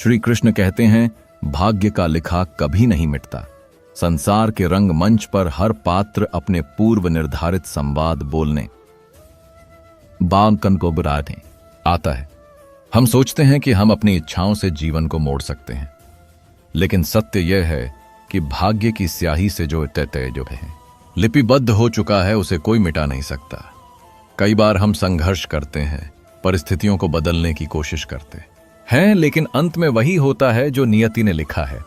श्री कृष्ण कहते हैं, भाग्य का लिखा कभी नहीं मिटता। संसार के रंगमंच पर हर पात्र अपने पूर्व निर्धारित संवाद बोलने बांकन को बुराने आता है। हम सोचते हैं कि हम अपनी इच्छाओं से जीवन को मोड़ सकते हैं, लेकिन सत्य यह है कि भाग्य की स्याही से जो तय जो है लिपिबद्ध हो चुका है, उसे कोई मिटा नहीं सकता। कई बार हम संघर्ष करते हैं, परिस्थितियों को बदलने की कोशिश करते हैं, लेकिन अंत में वही होता है जो नियति ने लिखा है।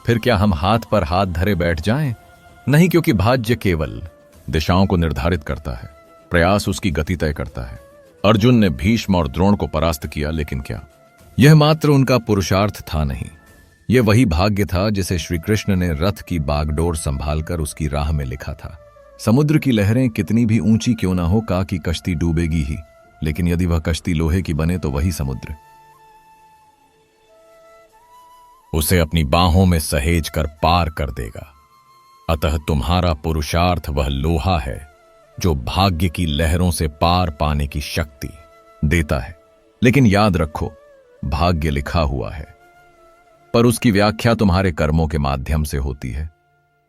फिर क्या हम हाथ पर हाथ धरे बैठ जाएं? नहीं, क्योंकि भाग्य केवल दिशाओं को निर्धारित करता है, प्रयास उसकी गति तय करता है। अर्जुन ने भीष्म और द्रोण को परास्त किया, लेकिन क्या यह मात्र उनका पुरुषार्थ था? नहीं, यह वही भाग्य था जिसे श्री कृष्ण ने रथ की बागडोर संभालकर उसकी राह में लिखा था। समुद्र की लहरें कितनी भी ऊंची क्यों ना हो, का की कश्ती डूबेगी ही, लेकिन यदि वह कश्ती लोहे की बने तो वही समुद्र उसे अपनी बाहों में सहेज कर पार कर देगा। अतः तुम्हारा पुरुषार्थ वह लोहा है जो भाग्य की लहरों से पार पाने की शक्ति देता है। लेकिन याद रखो, भाग्य लिखा हुआ है, पर उसकी व्याख्या तुम्हारे कर्मों के माध्यम से होती है।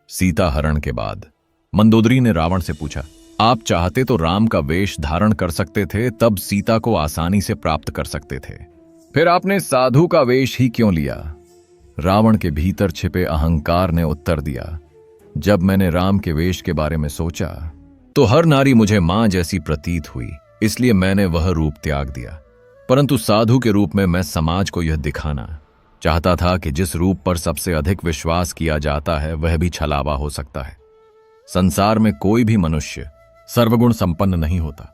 सीता हरण के बाद मंदोदरी ने रावण से पूछा, आप चाहते तो राम का वेश धारण कर सकते थे, तब सीता को आसानी से प्राप्त कर सकते थे, फिर आपने साधु का वेश ही क्यों लिया? रावण के भीतर छिपे अहंकार ने उत्तर दिया, जब मैंने राम के वेश के बारे में सोचा तो हर नारी मुझे मां जैसी प्रतीत हुई, इसलिए मैंने वह रूप त्याग दिया। परंतु साधु के रूप में मैं समाज को यह दिखाना चाहता था कि जिस रूप पर सबसे अधिक विश्वास किया जाता है वह भी छलावा हो सकता है। संसार में कोई भी मनुष्य सर्वगुण संपन्न नहीं होता,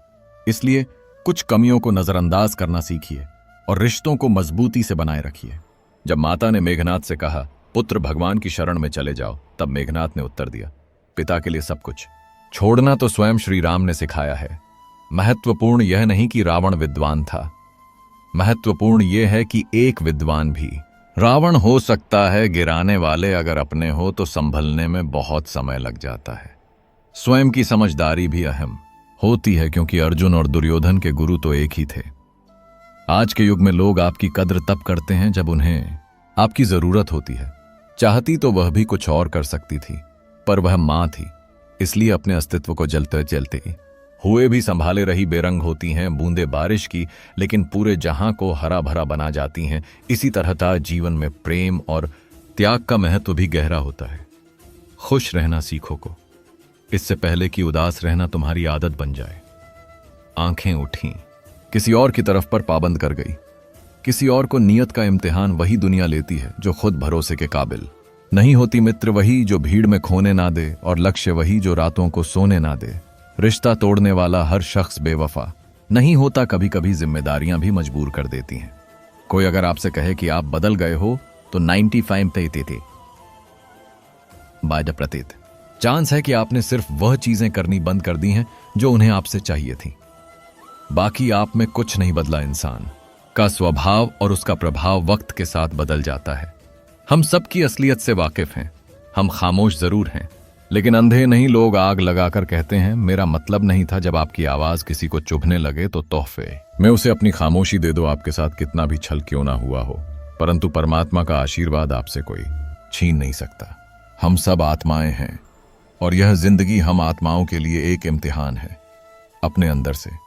इसलिए कुछ कमियों को नजरअंदाज करना सीखिए और रिश्तों को मजबूती से बनाए रखिए। जब माता ने मेघनाथ से कहा, पुत्र भगवान की शरण में चले जाओ, तब मेघनाथ ने उत्तर दिया, पिता के लिए सब कुछ छोड़ना तो स्वयं श्री राम ने सिखाया है। महत्वपूर्ण यह नहीं कि रावण विद्वान था, महत्वपूर्ण यह है कि एक विद्वान भी रावण हो सकता है। गिराने वाले अगर अपने हो तो संभलने में बहुत समय लग जाता है। स्वयं की समझदारी भी अहम होती है, क्योंकि अर्जुन और दुर्योधन के गुरु तो एक ही थे। आज के युग में लोग आपकी कद्र तब करते हैं जब उन्हें आपकी जरूरत होती है। चाहती तो वह भी कुछ और कर सकती थी, पर वह मां थी, इसलिए अपने अस्तित्व को जलते जलते हुए भी संभाले रही। बेरंग होती हैं बूंदे बारिश की, लेकिन पूरे जहां को हरा भरा बना जाती हैं। इसी तरह जीवन में प्रेम और त्याग का महत्व भी गहरा होता है। खुश रहना सीखो को, इससे पहले कि उदास रहना तुम्हारी आदत बन जाए। आंखें उठी, किसी और की तरफ पर पाबंद कर गई। किसी और को नियत का इम्तिहान वही दुनिया लेती है जो खुद भरोसे के काबिल नहीं होती। मित्र वही जो भीड़ में खोने ना दे, और लक्ष्य वही जो रातों को सोने ना दे। रिश्ता तोड़ने वाला हर शख्स बेवफा नहीं होता, कभी कभी जिम्मेदारियां भी मजबूर कर देती हैं। कोई अगर आपसे कहे कि आप बदल गए हो, तो 95 थे बाय द प्रतीत चांस है कि आपने सिर्फ वह चीजें करनी बंद कर दी हैं जो उन्हें आपसे चाहिए थी। बाकी आप में कुछ नहीं बदला। इंसान का स्वभाव और उसका प्रभाव वक्त के साथ बदल जाता है। हम सबकी असलियत से वाकिफ हैं। हम खामोश जरूर हैं, लेकिन अंधे नहीं। लोग आग लगाकर कहते हैं, मेरा मतलब नहीं था। जब आपकी आवाज किसी को चुभने लगे तो तोहफे में उसे अपनी खामोशी दे दो। आपके साथ कितना भी छल क्यों ना हुआ हो, परंतु परमात्मा का आशीर्वाद आपसे कोई छीन नहीं सकता। हम सब आत्माएं हैं, और यह जिंदगी हम आत्माओं के लिए एक इम्तिहान है। अपने अंदर से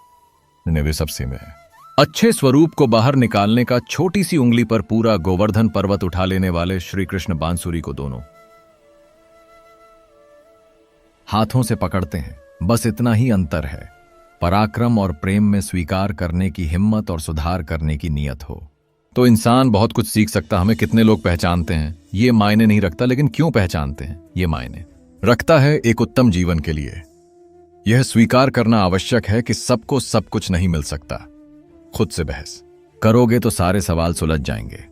वे सबसे में है। अच्छे स्वरूप को बाहर निकालने का छोटी सी उंगली पर पूरा गोवर्धन पर्वत उठा लेने वाले श्री कृष्ण बांसुरी को दोनों हाथों से पकड़ते हैं। बस इतना ही अंतर है। पराक्रम और प्रेम में स्वीकार करने की हिम्मत और सुधार करने की नियत हो तो इंसान बहुत कुछ सीख सकता। हमें कितने लोग पहचानते हैं ये मायने नहीं रखता, लेकिन क्यों पहचानते हैं ये मायने रखता है। एक उत्तम जीवन के लिए यह स्वीकार करना आवश्यक है कि सबको सब कुछ नहीं मिल सकता। खुद से बहस करोगे तो सारे सवाल सुलझ जाएंगे,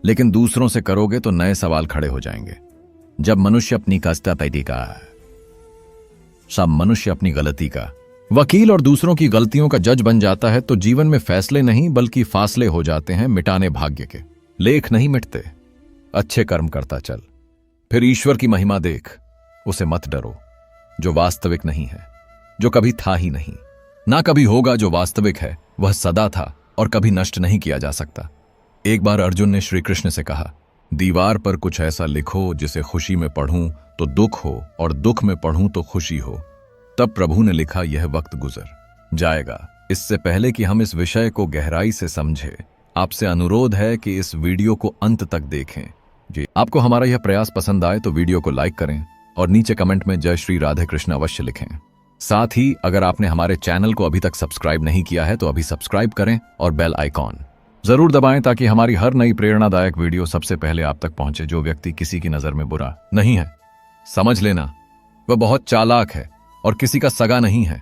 लेकिन दूसरों से करोगे तो नए सवाल खड़े हो जाएंगे। जब मनुष्य अपनी कष्टपैदी का सब मनुष्य अपनी गलती का वकील और दूसरों की गलतियों का जज बन जाता है, तो जीवन में फैसले नहीं बल्कि फासले हो जाते हैं। मिटाने भाग्य के लेख नहीं मिटते। अच्छे कर्म करता चल, फिर ईश्वर की महिमा देख। उसे मत डरो जो वास्तविक नहीं है, जो कभी था ही नहीं, ना कभी होगा। जो वास्तविक है वह सदा था और कभी नष्ट नहीं किया जा सकता। एक बार अर्जुन ने श्री कृष्ण से कहा, दीवार पर कुछ ऐसा लिखो जिसे खुशी में पढ़ूं तो दुख हो और दुख में पढ़ूं तो खुशी हो। तब प्रभु ने लिखा, यह वक्त गुजर जाएगा। इससे पहले कि हम इस विषय को गहराई से समझें, आपसे अनुरोध है कि इस वीडियो को अंत तक देखें। जी, आपको हमारा यह प्रयास पसंद आए तो वीडियो को लाइक करें और नीचे कमेंट में जय श्री राधे कृष्ण अवश्य लिखें। साथ ही अगर आपने हमारे चैनल को अभी तक सब्सक्राइब नहीं किया है तो अभी सब्सक्राइब करें और बेल आइकॉन जरूर दबाएं ताकि हमारी हर नई प्रेरणादायक वीडियो सबसे पहले आप तक पहुंचे। जो व्यक्ति किसी की नजर में बुरा नहीं है, समझ लेना वह बहुत चालाक है और किसी का सगा नहीं है।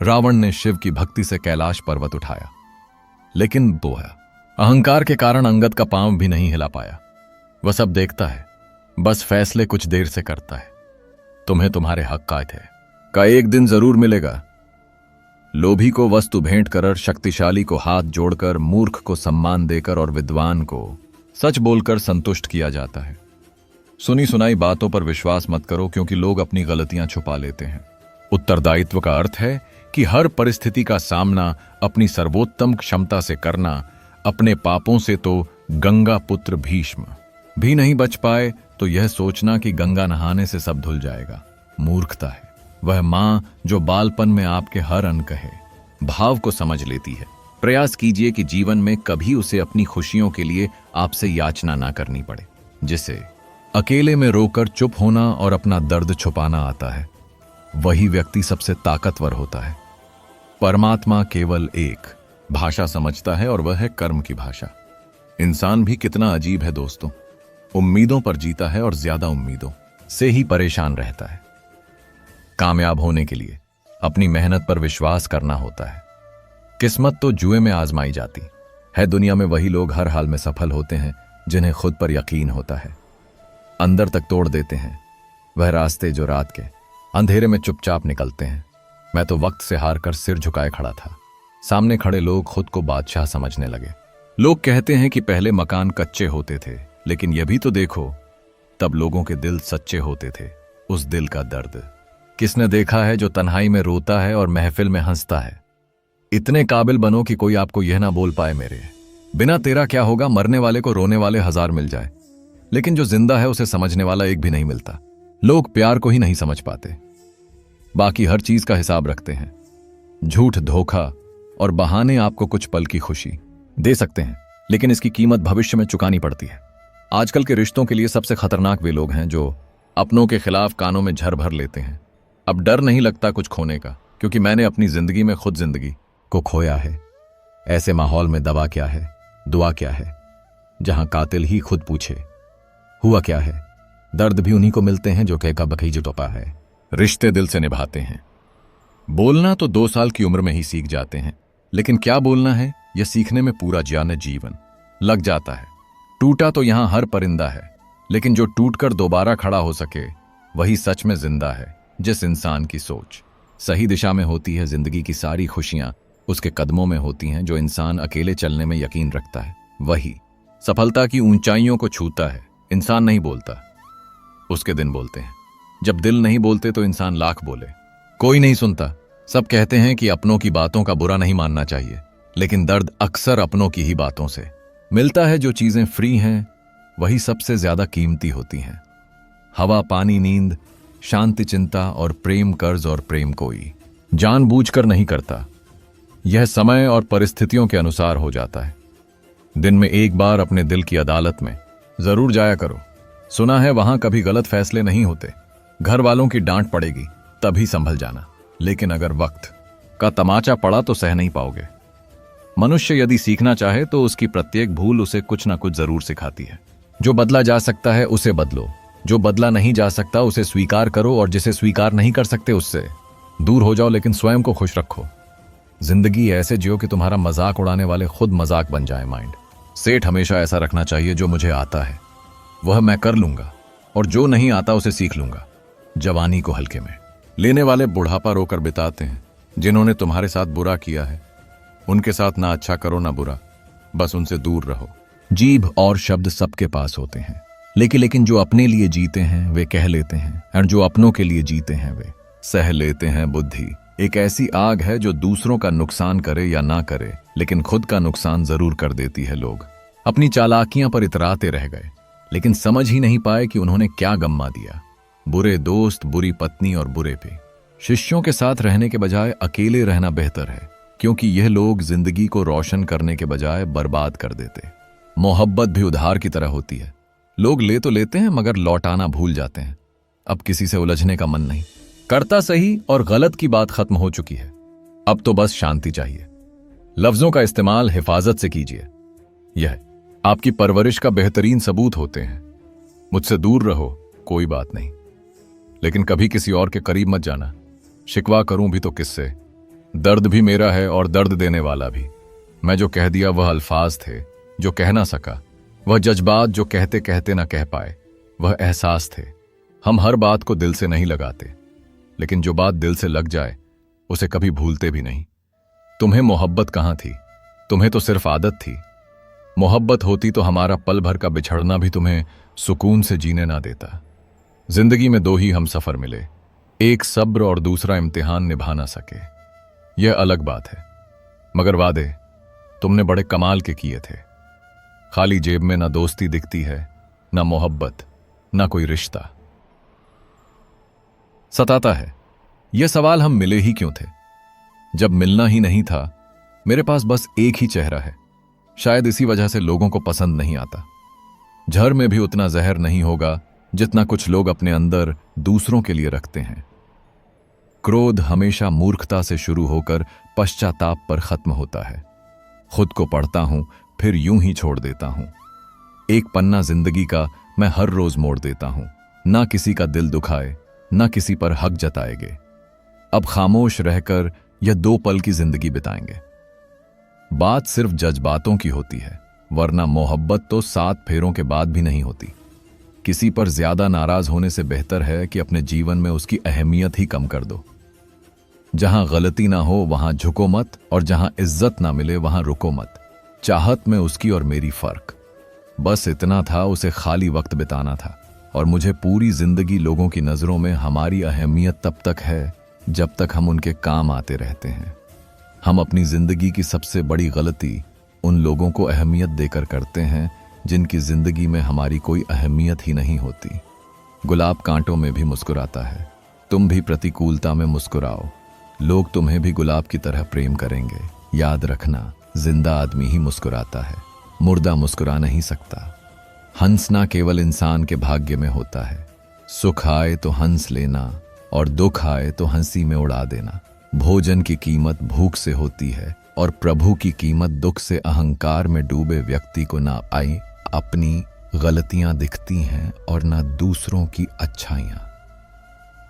रावण ने शिव की भक्ति से कैलाश पर्वत उठाया, लेकिन बोया अहंकार के कारण अंगद का पांव भी नहीं हिला पाया। वह सब देखता है, बस फैसले कुछ देर से करता है। तुम्हें तुम्हारे हक का एक दिन जरूर मिलेगा। लोभी को वस्तु भेंट कर, शक्तिशाली को हाथ जोड़कर, मूर्ख को सम्मान देकर और विद्वान को सच बोलकर संतुष्ट किया जाता है। सुनी सुनाई बातों पर विश्वास मत करो, क्योंकि लोग अपनी गलतियां छुपा लेते हैं। उत्तरदायित्व का अर्थ है कि हर परिस्थिति का सामना अपनी सर्वोत्तम क्षमता से करना। अपने पापों से तो गंगा पुत्र भीष्म भी नहीं बच पाए, तो यह सोचना कि गंगा नहाने से सब धुल जाएगा मूर्खता है। वह मां जो बालपन में आपके हर अन्न कहे भाव को समझ लेती है। प्रयास कीजिए कि जीवन में कभी उसे अपनी खुशियों के लिए आपसे याचना ना करनी पड़े। जिसे अकेले में रोकर चुप होना और अपना दर्द छुपाना आता है, वही व्यक्ति सबसे ताकतवर होता है। परमात्मा केवल एक भाषा समझता है और वह है कर्म की भाषा। इंसान भी कितना अजीब है दोस्तों, उम्मीदों पर जीता है और ज्यादा उम्मीदों से ही परेशान रहता है। कामयाब होने के लिए अपनी मेहनत पर विश्वास करना होता है। किस्मत तो जुए में आजमाई जाती है। दुनिया में वही लोग हर हाल में सफल होते हैं जिन्हें खुद पर यकीन होता है। अंदर तक तोड़ देते हैं वह रास्ते जो रात के अंधेरे में चुपचाप निकलते हैं। मैं तो वक्त से हार कर सिर झुकाए खड़ा था। सामने खड़े लोग खुद को बादशाह समझने लगे। लोग कहते हैं कि पहले मकान कच्चे होते थे, लेकिन यह भी तो देखो तब लोगों के दिल सच्चे होते थे। उस दिल का दर्द किसने देखा है जो तन्हाई में रोता है और महफिल में हंसता है। इतने काबिल बनो कि कोई आपको यह ना बोल पाए, मेरे बिना तेरा क्या होगा। मरने वाले को रोने वाले 1000 मिल जाए, लेकिन जो जिंदा है उसे समझने वाला एक भी नहीं मिलता। लोग प्यार को ही नहीं समझ पाते, बाकी हर चीज का हिसाब रखते हैं। झूठ, धोखा और बहाने आपको कुछ पल की खुशी दे सकते हैं, लेकिन इसकी कीमत भविष्य में चुकानी पड़ती है। आजकल के रिश्तों के लिए सबसे खतरनाक वे लोग हैं जो अपनों के खिलाफ कानों में झर भर लेते हैं। अब डर नहीं लगता कुछ खोने का, क्योंकि मैंने अपनी जिंदगी में खुद जिंदगी को खोया है। ऐसे माहौल में दवा क्या है, दुआ क्या है, जहां कातिल ही खुद पूछे हुआ क्या है। दर्द भी उन्हीं को मिलते हैं जो कहका बखई जुटोपा है। रिश्ते दिल से निभाते हैं। बोलना तो 2 साल की उम्र में ही सीख जाते हैं, लेकिन क्या बोलना है यह सीखने में पूरा जीवन लग जाता है। टूटा तो यहां हर परिंदा है, लेकिन जो टूटकर दोबारा खड़ा हो सके वही सच में जिंदा है। जिस इंसान की सोच सही दिशा में होती है, जिंदगी की सारी खुशियां उसके कदमों में होती हैं। जो इंसान अकेले चलने में यकीन रखता है वही सफलता की ऊंचाइयों को छूता है। इंसान नहीं बोलता, उसके दिन बोलते हैं। जब दिल नहीं बोलते तो इंसान लाख बोले, कोई नहीं सुनता। सब कहते हैं कि अपनों की बातों का बुरा नहीं मानना चाहिए, लेकिन दर्द अक्सर अपनों की ही बातों से मिलता है। जो चीजें फ्री हैं वही सबसे ज्यादा कीमती होती हैं। हवा, पानी, नींद, शांति, चिंता और प्रेम, कर्ज और प्रेम कोई जानबूझकर नहीं करता। यह समय और परिस्थितियों के अनुसार हो जाता है। दिन में एक बार अपने दिल की अदालत में जरूर जाया करो। सुना है वहां कभी गलत फैसले नहीं होते। घर वालों की डांट पड़ेगी तभी संभल जाना, लेकिन अगर वक्त का तमाचा पड़ा तो सह नहीं पाओगे। मनुष्य यदि सीखना चाहे तो उसकी प्रत्येक भूल उसे कुछ ना कुछ जरूर सिखाती है। जो बदला जा सकता है उसे बदलो, जो बदला नहीं जा सकता उसे स्वीकार करो, और जिसे स्वीकार नहीं कर सकते उससे दूर हो जाओ, लेकिन स्वयं को खुश रखो। जिंदगी ऐसे जियो कि तुम्हारा मजाक उड़ाने वाले खुद मजाक बन जाए। माइंड सेट हमेशा ऐसा रखना चाहिए, जो मुझे आता है वह मैं कर लूंगा और जो नहीं आता उसे सीख लूंगा। जवानी को हल्के में लेने वाले बुढ़ापा रोकर बिताते हैं। जिन्होंने तुम्हारे साथ बुरा किया है उनके साथ ना अच्छा करो ना बुरा, बस उनसे दूर रहो। जीभ और शब्द सबके पास होते हैं, लेकिन जो अपने लिए जीते हैं वे कह लेते हैं, और जो अपनों के लिए जीते हैं वे सह लेते हैं। बुद्धि एक ऐसी आग है जो दूसरों का नुकसान करे या ना करे, लेकिन खुद का नुकसान जरूर कर देती है। लोग अपनी चालाकियां पर इतराते रह गए, लेकिन समझ ही नहीं पाए कि उन्होंने क्या गम्मा दिया। बुरे दोस्त, बुरी पत्नी और बुरे पे। शिष्यों के साथ रहने के बजाय अकेले रहना बेहतर है, क्योंकि यह लोग जिंदगी को रोशन करने के बजाय बर्बाद कर देते। मोहब्बत भी उधार की तरह होती है। लोग ले तो लेते हैं मगर लौटाना भूल जाते हैं। अब किसी से उलझने का मन नहीं। करता सही और गलत की बात खत्म हो चुकी है। अब तो बस शांति चाहिए। लफ्जों का इस्तेमाल हिफाजत से कीजिए। यह आपकी परवरिश का बेहतरीन सबूत होते हैं। मुझसे दूर रहो, कोई बात नहीं, लेकिन कभी किसी और के करीब मत जाना। शिकवा करूं भी तो किससे? दर्द भी मेरा है और दर्द देने वाला भी। मैं जो कह दिया वह अल्फाज थे जो कह ना सका, वह जज्बात जो कहते कहते ना कह पाए, वह एहसास थे। हम हर बात को दिल से नहीं लगाते, लेकिन जो बात दिल से लग जाए उसे कभी भूलते भी नहीं। तुम्हें मोहब्बत कहाँ थी? तुम्हें तो सिर्फ आदत थी। मोहब्बत होती तो हमारा पल भर का बिछड़ना भी तुम्हें सुकून से जीने ना देता। जिंदगी में दो ही हम सफर मिले, एक सब्र और दूसरा इम्तिहान निभा ना सके। यह अलग बात है, मगर वादे तुमने बड़े कमाल के किए थे। खाली जेब में ना दोस्ती दिखती है, ना मोहब्बत, ना कोई रिश्ता। सताता है यह सवाल, हम मिले ही क्यों थे? जब मिलना ही नहीं था। मेरे पास बस एक ही चेहरा है, शायद इसी वजह से लोगों को पसंद नहीं आता। जहर में भी उतना जहर नहीं होगा जितना कुछ लोग अपने अंदर दूसरों के लिए रखते हैं। क्रोध हमेशा मूर्खता से शुरू होकर पश्चाताप पर खत्म होता है। खुद को पढ़ता हूं, फिर यूं ही छोड़ देता हूं। एक पन्ना जिंदगी का मैं हर रोज मोड़ देता हूं। ना किसी का दिल दुखाए, ना किसी पर हक जताएंगे। अब खामोश रहकर यह 2 पल की जिंदगी बिताएंगे। बात सिर्फ जज्बातों की होती है, वरना मोहब्बत तो 7 फेरों के बाद भी नहीं होती। किसी पर ज्यादा नाराज होने से बेहतर है कि अपने जीवन में उसकी अहमियत ही कम कर दो। जहां गलती ना हो वहां झुको मत, और जहां इज्जत ना मिले वहां रुको मत। चाहत में उसकी और मेरी फर्क बस इतना था, उसे खाली वक्त बिताना था। और मुझे पूरी जिंदगी लोगों की नजरों में हमारी अहमियत तब तक है जब तक हम उनके काम आते रहते हैं। हम अपनी जिंदगी की सबसे बड़ी गलती उन लोगों को अहमियत देकर करते हैं जिनकी जिंदगी में हमारी कोई अहमियत ही नहीं होती। गुलाब कांटों में भी मुस्कुराता है। तुम भी प्रतिकूलता में मुस्कुराओ, लोग तुम्हें भी गुलाब की तरह प्रेम करेंगे। याद रखना, जिंदा आदमी ही मुस्कुराता है, मुर्दा मुस्कुरा नहीं सकता। हंसना केवल इंसान के भाग्य में होता है। सुख आए तो हंस लेना, और दुख आए तो हंसी में उड़ा देना। भोजन की कीमत भूख से होती है, और प्रभु की कीमत दुख से अहंकार में डूबे व्यक्ति को ना आई। अपनी गलतियां दिखती हैं और ना दूसरों की अच्छाइयां।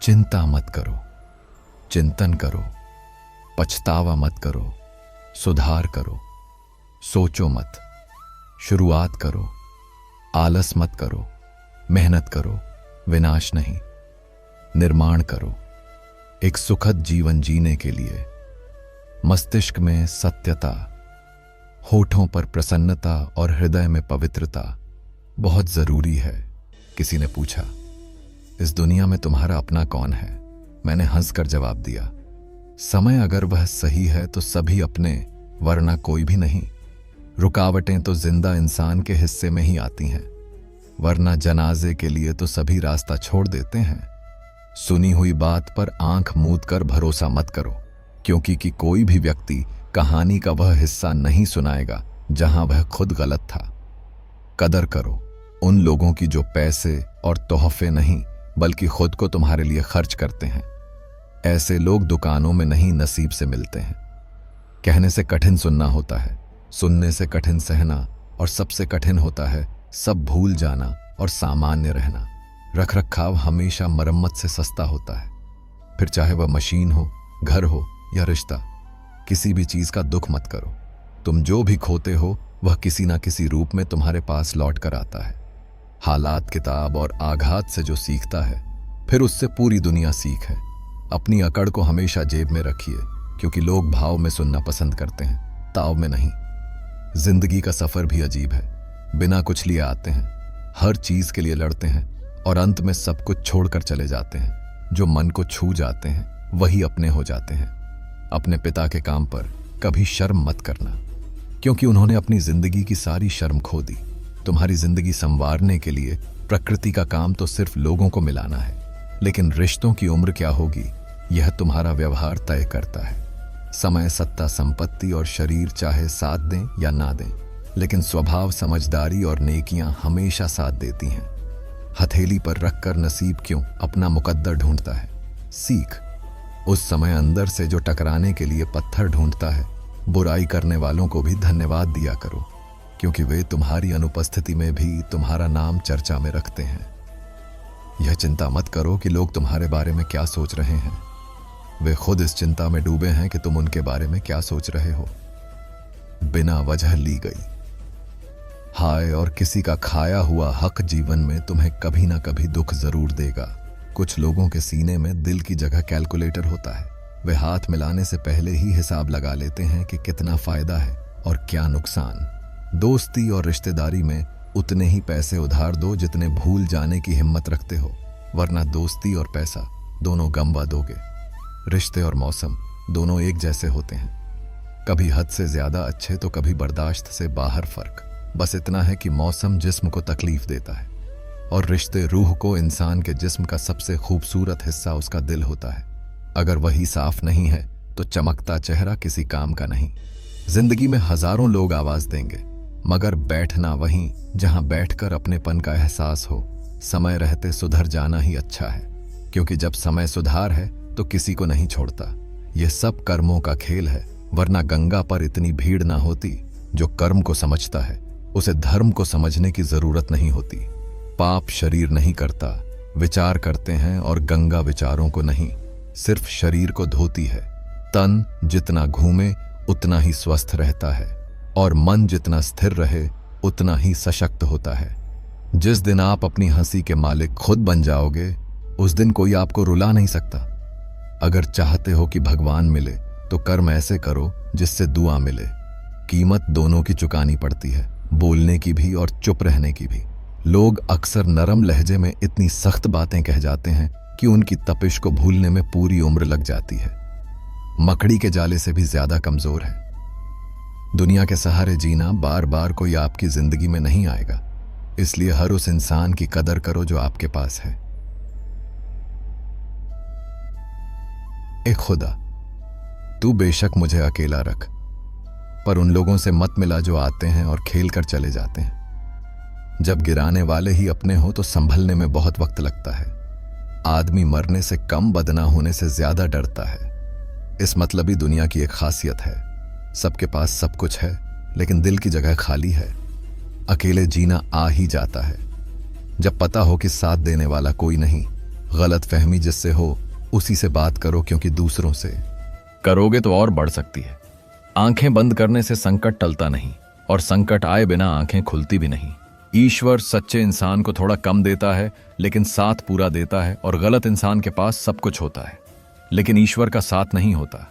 चिंता मत करो, चिंतन करो, पछतावा मत करो, सुधार करो। सोचो मत, शुरुआत करो। आलस मत करो, मेहनत करो। विनाश नहीं, निर्माण करो। एक सुखद जीवन जीने के लिए मस्तिष्क में सत्यता, होठों पर प्रसन्नता और हृदय में पवित्रता बहुत जरूरी है। किसी ने पूछा, इस दुनिया में तुम्हारा अपना कौन है? मैंने हंसकर जवाब दिया, समय अगर वह सही है तो सभी अपने, वरना कोई भी नहीं। रुकावटें तो जिंदा इंसान के हिस्से में ही आती हैं, वरना जनाजे के लिए तो सभी रास्ता छोड़ देते हैं। सुनी हुई बात पर आंख मूंद कर भरोसा मत करो, क्योंकि कि कोई भी व्यक्ति कहानी का वह हिस्सा नहीं सुनाएगा जहां वह खुद गलत था। कदर करो उन लोगों की जो पैसे और तोहफे नहीं बल्कि खुद को तुम्हारे लिए खर्च करते हैं। ऐसे लोग दुकानों में नहीं नसीब से मिलते हैं। कहने से कठिन सुनना होता है, सुनने से कठिन सहना, और सबसे कठिन होता है सब भूल जाना और सामान्य रहना। रख रखाव हमेशा मरम्मत से सस्ता होता है, फिर चाहे वह मशीन हो, घर हो या रिश्ता। किसी भी चीज का दुख मत करो। तुम जो भी खोते हो वह किसी ना किसी रूप में तुम्हारे पास लौट कर आता है। हालात, किताब और आघात से जो सीखता है फिर उससे पूरी दुनिया सीख है। अपनी अकड़ को हमेशा जेब में रखिए, क्योंकि लोग भाव में सुनना पसंद करते हैं, ताव में नहीं। जिंदगी का सफर भी अजीब है। बिना कुछ लिए आते हैं, हर चीज के लिए लड़ते हैं और अंत में सब कुछ छोड़कर चले जाते हैं। जो मन को छू जाते हैं वही अपने हो जाते हैं। अपने पिता के काम पर कभी शर्म मत करना। क्योंकि उन्होंने अपनी जिंदगी की सारी शर्म खो दी। तुम्हारी जिंदगी संवारने के लिए प्रकृति का काम तो सिर्फ लोगों को मिलाना है, लेकिन रिश्तों की उम्र क्या होगी यह तुम्हारा व्यवहार तय करता है। समय, सत्ता, संपत्ति और शरीर चाहे साथ दें या ना दें, लेकिन स्वभाव, समझदारी और नेकियां हमेशा साथ देती हैं। हथेली पर रखकर नसीब क्यों अपना मुकद्दर ढूंढता है। सीख, उस समय अंदर से जो टकराने के लिए पत्थर ढूंढता है, बुराई करने वालों को भी धन्यवाद दिया करो, क्योंकि वे तुम्हारी अनुपस्थिति में भी तुम्हारा नाम चर्चा में रखते हैं। यह चिंता मत करो कि लोग तुम्हारे बारे में क्या सोच रहे हैं। वे खुद इस चिंता में डूबे हैं कि तुम उनके बारे में क्या सोच रहे हो। बिना वजह ली गई हाय और किसी का खाया हुआ हक जीवन में तुम्हें कभी ना कभी दुख जरूर देगा। कुछ लोगों के सीने में दिल की जगह कैलकुलेटर होता है। वे हाथ मिलाने से पहले ही हिसाब लगा लेते हैं कि कितना फायदा है और क्या नुकसान। दोस्ती और रिश्तेदारी में उतने ही पैसे उधार दो जितने भूल जाने की हिम्मत रखते हो, वरना दोस्ती और पैसा दोनों गंवा दोगे। रिश्ते और मौसम दोनों एक जैसे होते हैं, कभी हद से ज्यादा अच्छे तो कभी बर्दाश्त से बाहर फर्क। बस इतना है कि मौसम जिस्म को तकलीफ देता है और रिश्ते रूह को। इंसान के जिस्म का सबसे खूबसूरत हिस्सा उसका दिल होता है। अगर वही साफ नहीं है तो चमकता चेहरा किसी काम का नहीं। जिंदगी में हजारों लोग आवाज देंगे, मगर बैठना वहीं जहां बैठकर अपनेपन का एहसास हो। समय रहते सुधर जाना ही अच्छा है, क्योंकि जब समय सुधार है तो किसी को नहीं छोड़ता। यह सब कर्मों का खेल है, वरना गंगा पर इतनी भीड़ ना होती। जो कर्म को समझता है उसे धर्म को समझने की जरूरत नहीं होती। पाप शरीर नहीं करता, विचार करते हैं, और गंगा विचारों को नहीं, सिर्फ शरीर को धोती है। तन जितना घूमे उतना ही स्वस्थ रहता है, और मन जितना स्थिर रहे उतना ही सशक्त होता है। जिस दिन आप अपनी हंसी के मालिक खुद बन जाओगे, उस दिन कोई आपको रुला नहीं सकता। अगर चाहते हो कि भगवान मिले तो कर्म ऐसे करो जिससे दुआ मिले। कीमत दोनों की चुकानी पड़ती है, बोलने की भी और चुप रहने की भी। लोग अक्सर नरम लहजे में इतनी सख्त बातें कह जाते हैं कि उनकी तपिश को भूलने में पूरी उम्र लग जाती है। मकड़ी के जाले से भी ज्यादा कमजोर है। दुनिया के सहारे जीना बार बार कोई आपकी जिंदगी में नहीं आएगा, इसलिए हर उस इंसान की कदर करो जो आपके पास है। ए खुदा, तू बेशक मुझे अकेला रख, पर उन लोगों से मत मिला जो आते हैं और खेल कर चले जाते हैं। जब गिराने वाले ही अपने हो तो संभलने में बहुत वक्त लगता है। आदमी मरने से कम, बदना होने से ज्यादा डरता है। इस मतलबी दुनिया की एक खासियत है, सबके पास सब कुछ है लेकिन दिल की जगह खाली है। अकेले जीना आ ही जाता है जब पता हो कि साथ देने वाला कोई नहीं। गलत फहमी जिससे हो उसी से बात करो, क्योंकि दूसरों से करोगे तो और बढ़ सकती है। आंखें बंद करने से संकट टलता नहीं, और संकट आए बिना आंखें खुलती भी नहीं। ईश्वर सच्चे इंसान को थोड़ा कम देता है लेकिन साथ पूरा देता है, और गलत इंसान के पास सब कुछ होता है लेकिन ईश्वर का साथ नहीं होता।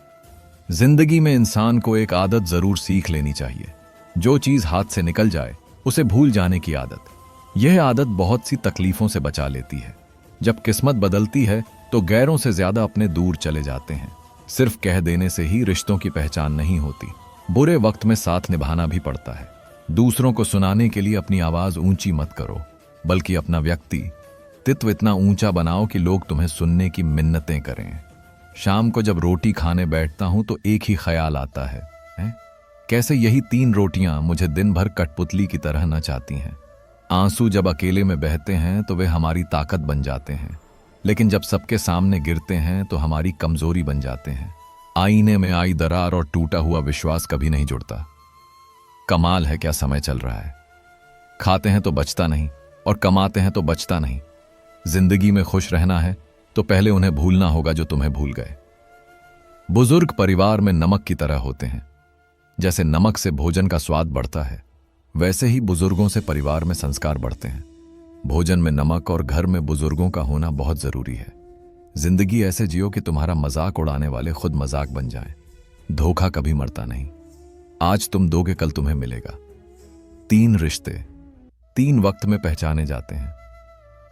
जिंदगी में इंसान को एक आदत जरूर सीख लेनी चाहिए। जो चीज हाथ से निकल जाए उसे भूल जाने की आदत। यह आदत बहुत सी तकलीफों से बचा लेती है। जब किस्मत बदलती है तो गैरों से ज्यादा अपने दूर चले जाते हैं। सिर्फ कह देने से ही रिश्तों की पहचान नहीं होती, बुरे वक्त में साथ निभाना भी पड़ता है। दूसरों को सुनाने के लिए अपनी आवाज ऊंची मत करो, बल्कि अपना व्यक्तित्व इतना ऊंचा बनाओ कि लोग तुम्हें सुनने की मिन्नतें करें। शाम को जब रोटी खाने बैठता हूं तो एक ही ख्याल आता है, कैसे यही 3 रोटियां मुझे दिन भर कठपुतली की तरह नचाती हैं। आंसू जब अकेले में बहते हैं तो वे हमारी ताकत बन जाते हैं, लेकिन जब सबके सामने गिरते हैं तो हमारी कमजोरी बन जाते हैं। आईने में आई दरार और टूटा हुआ विश्वास कभी नहीं जुड़ता। कमाल है क्या समय चल रहा है। खाते हैं तो बचता नहीं और कमाते हैं तो बचता नहीं। जिंदगी में खुश रहना है तो पहले उन्हें भूलना होगा जो तुम्हें भूल गए। बुजुर्ग परिवार में नमक की तरह होते हैं। जैसे नमक से भोजन का स्वाद बढ़ता है, वैसे ही बुजुर्गों से परिवार में संस्कार बढ़ते हैं। भोजन में नमक और घर में बुजुर्गों का होना बहुत जरूरी है। जिंदगी ऐसे जियो कि तुम्हारा मजाक उड़ाने वाले खुद मजाक बन जाएं। धोखा कभी मरता नहीं। आज तुम दोगे कल तुम्हें मिलेगा। 3 रिश्ते 3 वक्त में पहचाने जाते हैं।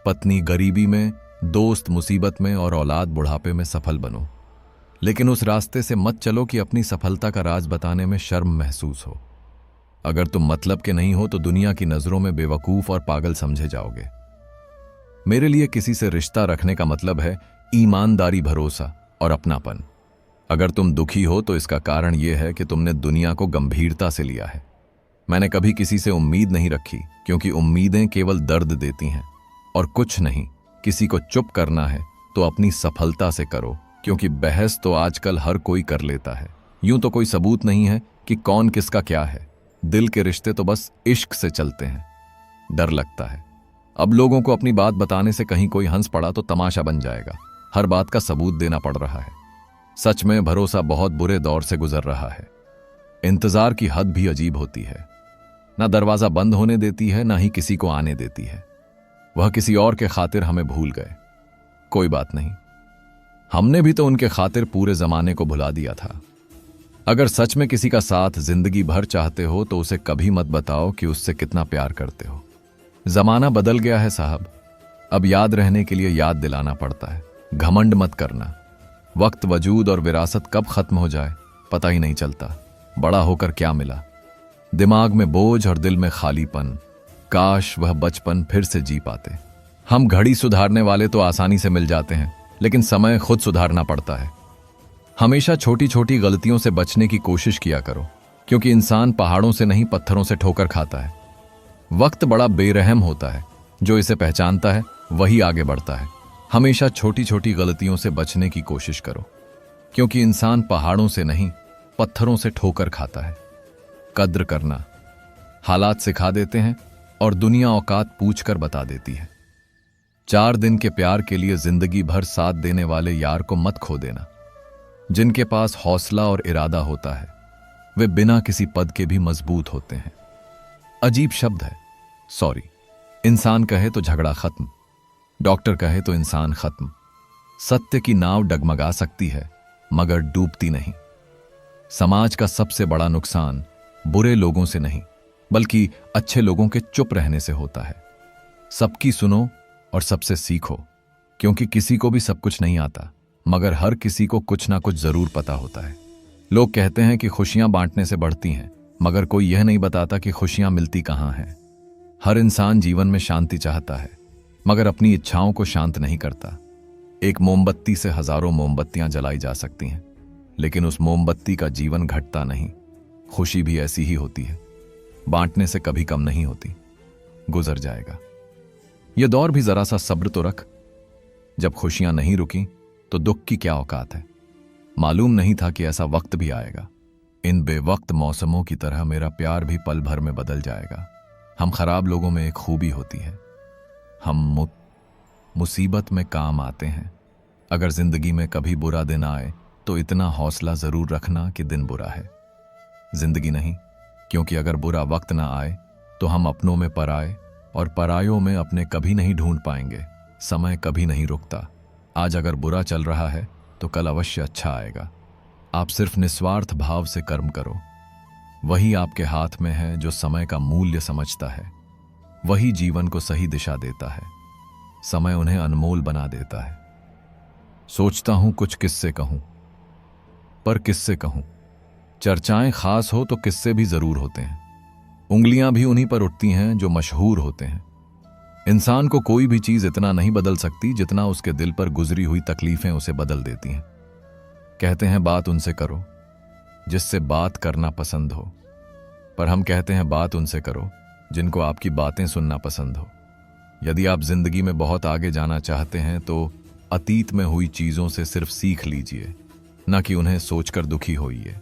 पत्नी गरीबी में, दोस्त मुसीबत में और औलाद बुढ़ापे में सफल बनो। लेकिन उस रास्ते से मत चलो कि अपनी सफलता का राज बताने में शर्म महसूस हो। अगर तुम मतलब के नहीं हो तो दुनिया की नजरों में बेवकूफ और पागल समझे जाओगे। मेरे लिए किसी से रिश्ता रखने का मतलब है ईमानदारी, भरोसा और अपनापन। अगर तुम दुखी हो तो इसका कारण यह है कि तुमने दुनिया को गंभीरता से लिया है। मैंने कभी किसी से उम्मीद नहीं रखी, क्योंकि उम्मीदें केवल दर्द देती हैं और कुछ नहीं। किसी को चुप करना है तो अपनी सफलता से करो, क्योंकि बहस तो आजकल हर कोई कर लेता है। यूं तो कोई सबूत नहीं है कि कौन किसका क्या है। दिल के रिश्ते तो बस इश्क से चलते हैं। डर लगता है अब लोगों को अपनी बात बताने से कहीं कोई हंस पड़ा तो तमाशा बन जाएगा। हर बात का सबूत देना पड़ रहा है। सच में भरोसा बहुत बुरे दौर से गुजर रहा है। इंतजार की हद भी अजीब होती है। ना दरवाजा बंद होने देती है, ना ही किसी को आने देती है। वह किसी और के खातिर हमें भूल गए। कोई बात नहीं, हमने भी तो उनके खातिर पूरे जमाने को भुला दिया था। अगर सच में किसी का साथ जिंदगी भर चाहते हो तो उसे कभी मत बताओ कि उससे कितना प्यार करते हो। जमाना बदल गया है साहब, अब याद रहने के लिए याद दिलाना पड़ता है। घमंड मत करना। वक्त, वजूद और विरासत कब खत्म हो जाए पता ही नहीं चलता। बड़ा होकर क्या मिला? दिमाग में बोझ और दिल में खालीपन। काश वह बचपन फिर से जी पाते। हम घड़ी सुधारने वाले तो आसानी से मिल जाते हैं, लेकिन समय खुद सुधारना पड़ता है। हमेशा छोटी छोटी गलतियों से बचने की कोशिश किया करो, क्योंकि इंसान पहाड़ों से नहीं पत्थरों से ठोकर खाता है। वक्त बड़ा बेरहम होता है, जो इसे पहचानता है वही आगे बढ़ता है। हमेशा छोटी छोटी गलतियों से बचने की कोशिश करो, क्योंकि इंसान पहाड़ों से नहीं पत्थरों से ठोकर खाता है। कद्र करना। हालात सिखा देते हैं और दुनिया औकात पूछकर बता देती है। 4 दिन के प्यार के लिए जिंदगी भर साथ देने वाले यार को मत खो देना। जिनके पास हौसला और इरादा होता है वे बिना किसी पद के भी मजबूत होते हैं। अजीब शब्द है सॉरी। इंसान कहे तो झगड़ा खत्म, डॉक्टर कहे तो इंसान खत्म। सत्य की नाव डगमगा सकती है मगर डूबती नहीं। समाज का सबसे बड़ा नुकसान बुरे लोगों से नहीं बल्कि अच्छे लोगों के चुप रहने से होता है। सबकी सुनो और सबसे सीखो, क्योंकि किसी को भी सब कुछ नहीं आता, मगर हर किसी को कुछ ना कुछ जरूर पता होता है। लोग कहते हैं कि खुशियां बांटने से बढ़ती हैं, मगर कोई यह नहीं बताता कि खुशियां मिलती कहां हैं। हर इंसान जीवन में शांति चाहता है, मगर अपनी इच्छाओं को शांत नहीं करता। एक मोमबत्ती से हजारों मोमबत्तियां जलाई जा सकती हैं, लेकिन उस मोमबत्ती का जीवन घटता नहीं। खुशी भी ऐसी ही होती है, बांटने से कभी कम नहीं होती। गुजर जाएगा ये दौर भी, जरा सा सब्र तो रख। जब खुशियां नहीं रुकी तो दुख की क्या औकात है। मालूम नहीं था कि ऐसा वक्त भी आएगा। इन बेवक्त मौसमों की तरह मेरा प्यार भी पल भर में बदल जाएगा। हम खराब लोगों में एक खूबी होती है, हम मुसीबत में काम आते हैं। अगर जिंदगी में कभी बुरा दिन आए तो इतना हौसला जरूर रखना कि दिन बुरा है, जिंदगी नहीं। क्योंकि अगर बुरा वक्त ना आए तो हम अपनों में पराए और परायों में अपने कभी नहीं ढूंढ पाएंगे। समय कभी नहीं रुकता। आज अगर बुरा चल रहा है तो कल अवश्य अच्छा आएगा। आप सिर्फ निस्वार्थ भाव से कर्म करो। वही आपके हाथ में है जो समय का मूल्य समझता है। वही जीवन को सही दिशा देता है। समय उन्हें अनमोल बना देता है। सोचता हूं कुछ किस्से कहूं, पर किस्से कहूं। चर्चाएं खास हो तो किस्से भी जरूर होते हैं। उंगलियां भी उन्हीं पर उठती हैं जो मशहूर होते हैं। इंसान को कोई भी चीज इतना नहीं बदल सकती जितना उसके दिल पर गुजरी हुई तकलीफें उसे बदल देती हैं। कहते हैं बात उनसे करो जिससे बात करना पसंद हो, पर हम कहते हैं बात उनसे करो जिनको आपकी बातें सुनना पसंद हो। यदि आप जिंदगी में बहुत आगे जाना चाहते हैं तो अतीत में हुई चीजों से सिर्फ सीख लीजिए, न कि उन्हें सोचकर दुखी होइए।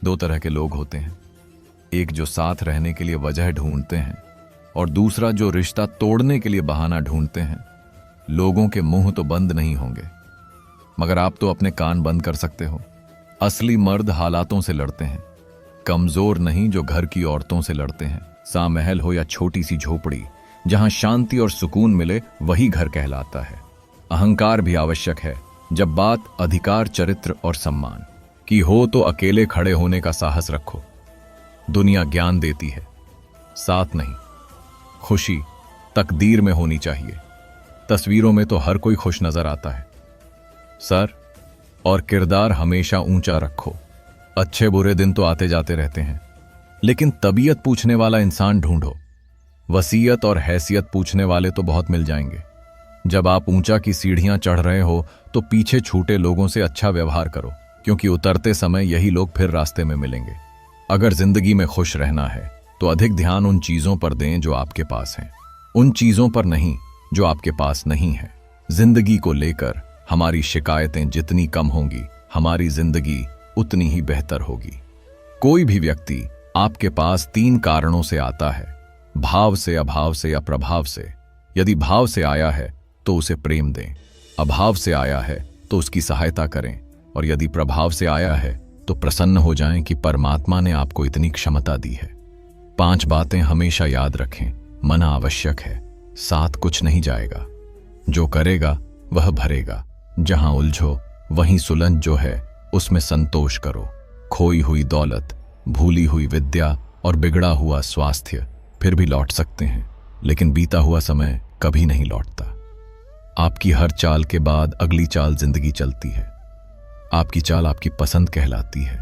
2 तरह के लोग होते हैं, एक जो साथ रहने के लिए वजह ढूंढते हैं और दूसरा जो रिश्ता तोड़ने के लिए बहाना ढूंढते हैं। लोगों के मुंह तो बंद नहीं होंगे, मगर आप तो अपने कान बंद कर सकते हो। असली मर्द हालातों से लड़ते हैं, कमजोर नहीं जो घर की औरतों से लड़ते हैं। सा महल हो या छोटी सी झोपड़ी, जहां शांति और सुकून मिले वही घर कहलाता है। अहंकार भी आवश्यक है जब बात अधिकार, चरित्र और सम्मान की हो तो अकेले खड़े होने का साहस रखो। दुनिया ज्ञान देती है, साथ नहीं। खुशी तकदीर में होनी चाहिए। तस्वीरों में तो हर कोई खुश नजर आता है। सर और किरदार हमेशा ऊंचा रखो। अच्छे बुरे दिन तो आते जाते रहते हैं, लेकिन तबीयत पूछने वाला इंसान ढूंढो। वसीयत और हैसियत पूछने वाले तो बहुत मिल जाएंगे। जब आप ऊंचा की सीढ़ियां चढ़ रहे हो तो पीछे छूटे लोगों से अच्छा व्यवहार करो, क्योंकि उतरते समय यही लोग फिर रास्ते में मिलेंगे। अगर जिंदगी में खुश रहना है तो अधिक ध्यान उन चीजों पर दें जो आपके पास हैं, उन चीजों पर नहीं जो आपके पास नहीं है। जिंदगी को लेकर हमारी शिकायतें जितनी कम होंगी, हमारी जिंदगी उतनी ही बेहतर होगी। कोई भी व्यक्ति आपके पास 3 कारणों से आता है: भाव से, अभाव से या प्रभाव से। यदि भाव से आया है तो उसे प्रेम दें, अभाव से आया है तो उसकी सहायता करें, और यदि प्रभाव से आया है तो प्रसन्न हो जाएं कि परमात्मा ने आपको इतनी क्षमता दी है। 5 बातें हमेशा याद रखें। मना आवश्यक है, साथ कुछ नहीं जाएगा। जो करेगा वह भरेगा। जहां उलझो वहीं सुलझ जो है उसमें संतोष करो। खोई हुई दौलत, भूली हुई विद्या और बिगड़ा हुआ स्वास्थ्य फिर भी लौट सकते हैं, लेकिन बीता हुआ समय कभी नहीं लौटता। आपकी हर चाल के बाद अगली चाल जिंदगी चलती है। आपकी चाल आपकी पसंद कहलाती है,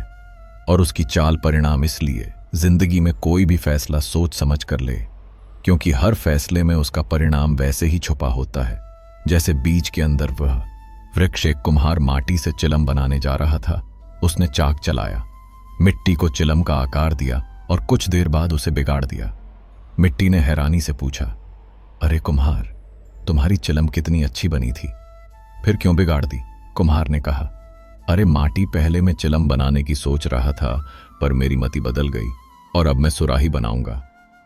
और उसकी चाल परिणाम। इसलिए जिंदगी में कोई भी फैसला सोच समझ कर ले, क्योंकि हर फैसले में उसका परिणाम वैसे ही छुपा होता है जैसे बीज के अंदर वह वृक्ष। एक कुम्हार माटी से चिलम बनाने जा रहा था। उसने चाक चलाया, मिट्टी को चिलम का आकार दिया और कुछ देर बाद उसे बिगाड़ दिया। मिट्टी ने हैरानी से पूछा, अरे कुम्हार, तुम्हारी चिलम कितनी अच्छी बनी थी, फिर क्यों बिगाड़ दी? कुम्हार ने कहा, अरे माटी, पहले मैं चिलम बनाने की सोच रहा था, पर मेरी मति बदल गई और अब मैं सुराही बनाऊंगा।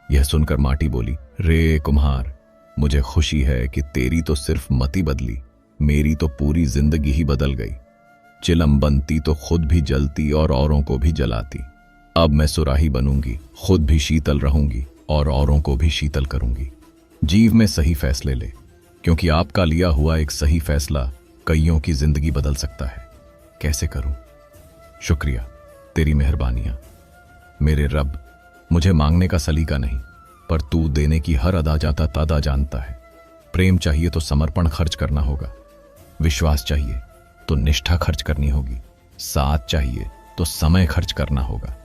यह सुनकर माटी बोली, रे कुम्हार, मुझे खुशी है कि तेरी तो सिर्फ मति बदली, मेरी तो पूरी जिंदगी ही बदल गई। चिलम बनती तो खुद भी जलती और औरों को भी जलाती। अब मैं सुराही बनूंगी, खुद भी शीतल रहूंगी और औरों को भी शीतल करूंगी। जीव में सही फैसले ले, क्योंकि आपका लिया हुआ एक सही फैसला कईयों की जिंदगी बदल सकता है। कैसे करूं? शुक्रिया, तेरी मेहरबानियां। मेरे रब, मुझे मांगने का सलीका नहीं, पर तू देने की हर अदा जाता तादा जानता है। प्रेम चाहिए तो समर्पण खर्च करना होगा, विश्वास चाहिए तो निष्ठा खर्च करनी होगी, साथ चाहिए तो समय खर्च करना होगा।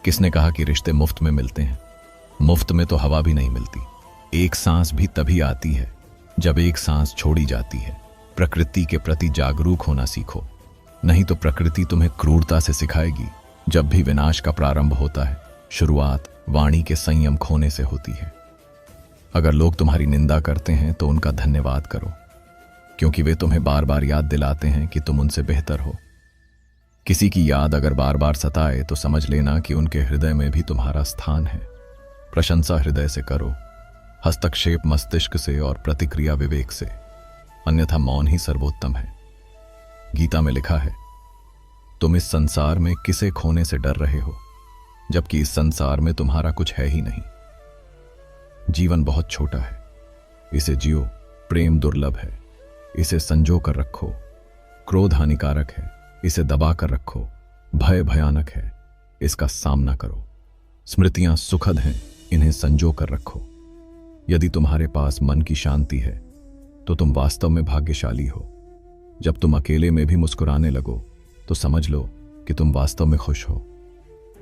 किसने कहा कि रिश्ते मुफ्त में मिलते हैं? मुफ्त में तो हवा भी नहीं मिलती। एक सांस भी तभी आती है जब एक सांस छोड़ी जाती है। प्रकृति के प्रति जागरूक होना सीखो, नहीं तो प्रकृति तुम्हें क्रूरता से सिखाएगी। जब भी विनाश का प्रारंभ होता है, शुरुआत वाणी के संयम खोने से होती है। अगर लोग तुम्हारी निंदा करते हैं तो उनका धन्यवाद करो, क्योंकि वे तुम्हें बार बार याद दिलाते हैं कि तुम उनसे बेहतर हो। किसी की याद अगर बार बार सताए तो समझ लेना कि उनके हृदय में भी तुम्हारा स्थान है। प्रशंसा हृदय से करो, हस्तक्षेप मस्तिष्क से और प्रतिक्रिया विवेक से, अन्यथा मौन ही सर्वोत्तम है। गीता में लिखा है, तुम इस संसार में किसे खोने से डर रहे हो, जबकि इस संसार में तुम्हारा कुछ है ही नहीं। जीवन बहुत छोटा है, इसे जियो। प्रेम दुर्लभ है, इसे संजो कर रखो। क्रोध हानिकारक है, इसे दबा कर रखो। भय भयानक है, इसका सामना करो। स्मृतियां सुखद हैं, इन्हें संजो कर रखो। यदि तुम्हारे पास मन की शांति है तो तुम वास्तव में भाग्यशाली हो। जब तुम अकेले में भी मुस्कुराने लगो तो समझ लो कि तुम वास्तव में खुश हो।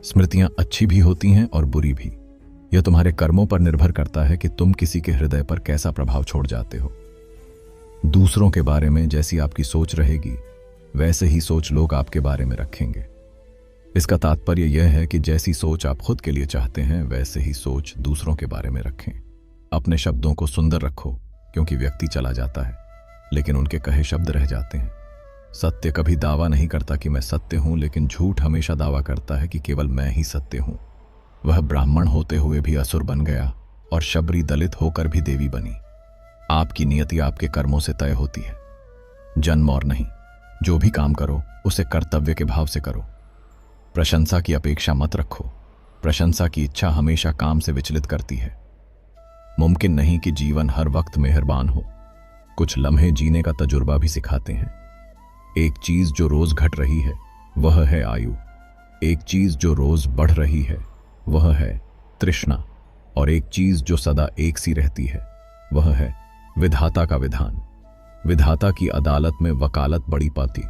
स्मृतियां अच्छी भी होती हैं और बुरी भी। यह तुम्हारे कर्मों पर निर्भर करता है कि तुम किसी के हृदय पर कैसा प्रभाव छोड़ जाते हो। दूसरों के बारे में जैसी आपकी सोच रहेगी, वैसे ही सोच लोग आपके बारे में रखेंगे। इसका तात्पर्य यह है कि जैसी सोच आप खुद के लिए चाहते हैं, वैसे ही सोच दूसरों के बारे में रखें। अपने शब्दों को सुंदर रखो, क्योंकि व्यक्ति चला जाता है, लेकिन उनके कहे शब्द रह जाते हैं। सत्य कभी दावा नहीं करता कि मैं सत्य हूं, लेकिन झूठ हमेशा दावा करता है कि केवल मैं ही सत्य हूं। वह ब्राह्मण होते हुए भी असुर बन गया और शबरी दलित होकर भी देवी बनी। आपकी नियति आपके कर्मों से तय होती है, जन्म और नहीं। जो भी काम करो उसे कर्तव्य के भाव से करो। प्रशंसा की अपेक्षा मत रखो, प्रशंसा की इच्छा हमेशा काम से विचलित करती है। मुमकिन नहीं कि जीवन हर वक्त मेहरबान हो। कुछ लम्हे जीने का तजुर्बा भी सिखाते हैं। एक चीज जो रोज घट रही है वह है आयु, एक चीज जो रोज बढ़ रही है वह है तृष्णा, और एक चीज जो सदा एक सी रहती है वह है विधाता का विधान। विधाता की अदालत में वकालत बड़ी पाती।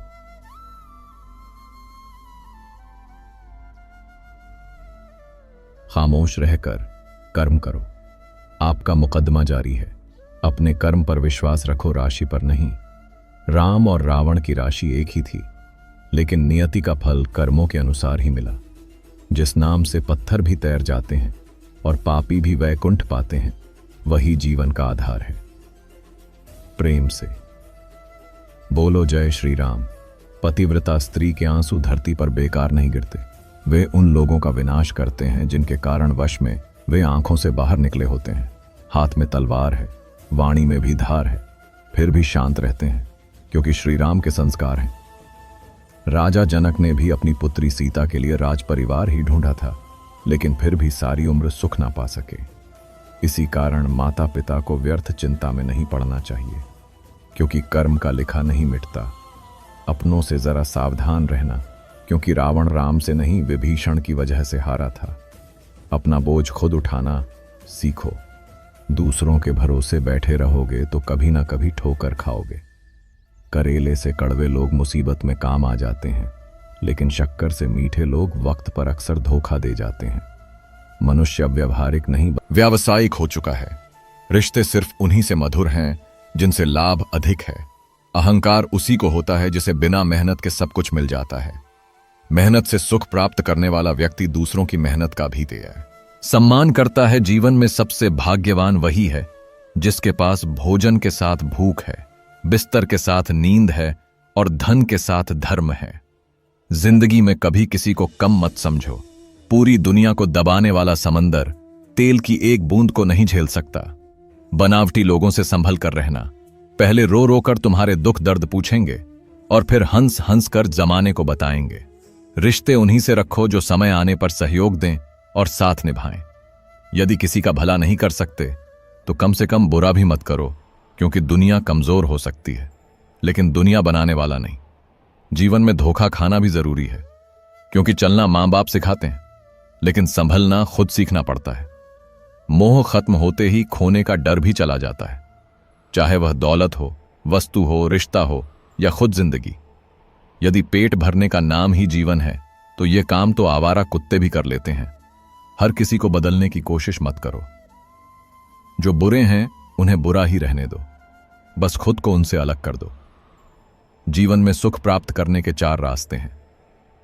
खामोश रहकर कर्म करो। आपका मुकदमा जारी है। अपने कर्म पर विश्वास रखो, राशि पर नहीं। राम और रावण की राशि एक ही थी, लेकिन नियति का फल कर्मों के अनुसार ही मिला। जिस नाम से पत्थर भी तैर जाते हैं और पापी भी वैकुंठ पाते हैं, वही जीवन का आधार है। प्रेम से बोलो जय श्री राम। पतिव्रता स्त्री के आंसू धरती पर बेकार नहीं गिरते। वे उन लोगों का विनाश करते हैं जिनके कारण वश में वे आंखों से बाहर निकले होते हैं। हाथ में तलवार है, वाणी में भी धार है, फिर भी शांत रहते हैं क्योंकि श्री राम के संस्कार हैं। राजा जनक ने भी अपनी पुत्री सीता के लिए राज परिवार ही ढूंढा था, लेकिन फिर भी सारी उम्र सुख ना पा सके। इसी कारण माता पिता को व्यर्थ चिंता में नहीं पड़ना चाहिए, क्योंकि कर्म का लिखा नहीं मिटता। अपनों से जरा सावधान रहना, क्योंकि रावण राम से नहीं विभीषण की वजह से हारा था। अपना बोझ खुद उठाना सीखो। दूसरों के भरोसे बैठे रहोगे तो कभी ना कभी ठोकर खाओगे। करेले से कड़वे लोग मुसीबत में काम आ जाते हैं, लेकिन शक्कर से मीठे लोग वक्त पर अक्सर धोखा दे जाते हैं। मनुष्य अब व्यवहारिक नहीं, व्यावसायिक हो चुका है। रिश्ते सिर्फ उन्हीं से मधुर हैं जिनसे लाभ अधिक है। अहंकार उसी को होता है जिसे बिना मेहनत के सब कुछ मिल जाता है। मेहनत से सुख प्राप्त करने वाला व्यक्ति दूसरों की मेहनत का भी देय है। सम्मान करता है। जीवन में सबसे भाग्यवान वही है जिसके पास भोजन के साथ भूख है, बिस्तर के साथ नींद है और धन के साथ धर्म है। जिंदगी में कभी किसी को कम मत समझो। पूरी दुनिया को दबाने वाला समंदर तेल की एक बूंद को नहीं झेल सकता। बनावटी लोगों से संभल कर रहना। पहले रो रो कर तुम्हारे दुख दर्द पूछेंगे और फिर हंस हंस कर जमाने को बताएंगे। रिश्ते उन्हीं से रखो जो समय आने पर सहयोग दें और साथ निभाएं। यदि किसी का भला नहीं कर सकते तो कम से कम बुरा भी मत करो, क्योंकि दुनिया कमजोर हो सकती है, लेकिन दुनिया बनाने वाला नहीं। जीवन में धोखा खाना भी जरूरी है, क्योंकि चलना मां बाप सिखाते हैं, लेकिन संभलना खुद सीखना पड़ता है। मोह खत्म होते ही खोने का डर भी चला जाता है, चाहे वह दौलत हो, वस्तु हो, रिश्ता हो या खुद जिंदगी। यदि पेट भरने का नाम ही जीवन है तो ये काम तो आवारा कुत्ते भी कर लेते हैं। हर किसी को बदलने की कोशिश मत करो। जो बुरे हैं उन्हें बुरा ही रहने दो, बस खुद को उनसे अलग कर दो। जीवन में सुख प्राप्त करने के 4 रास्ते हैं।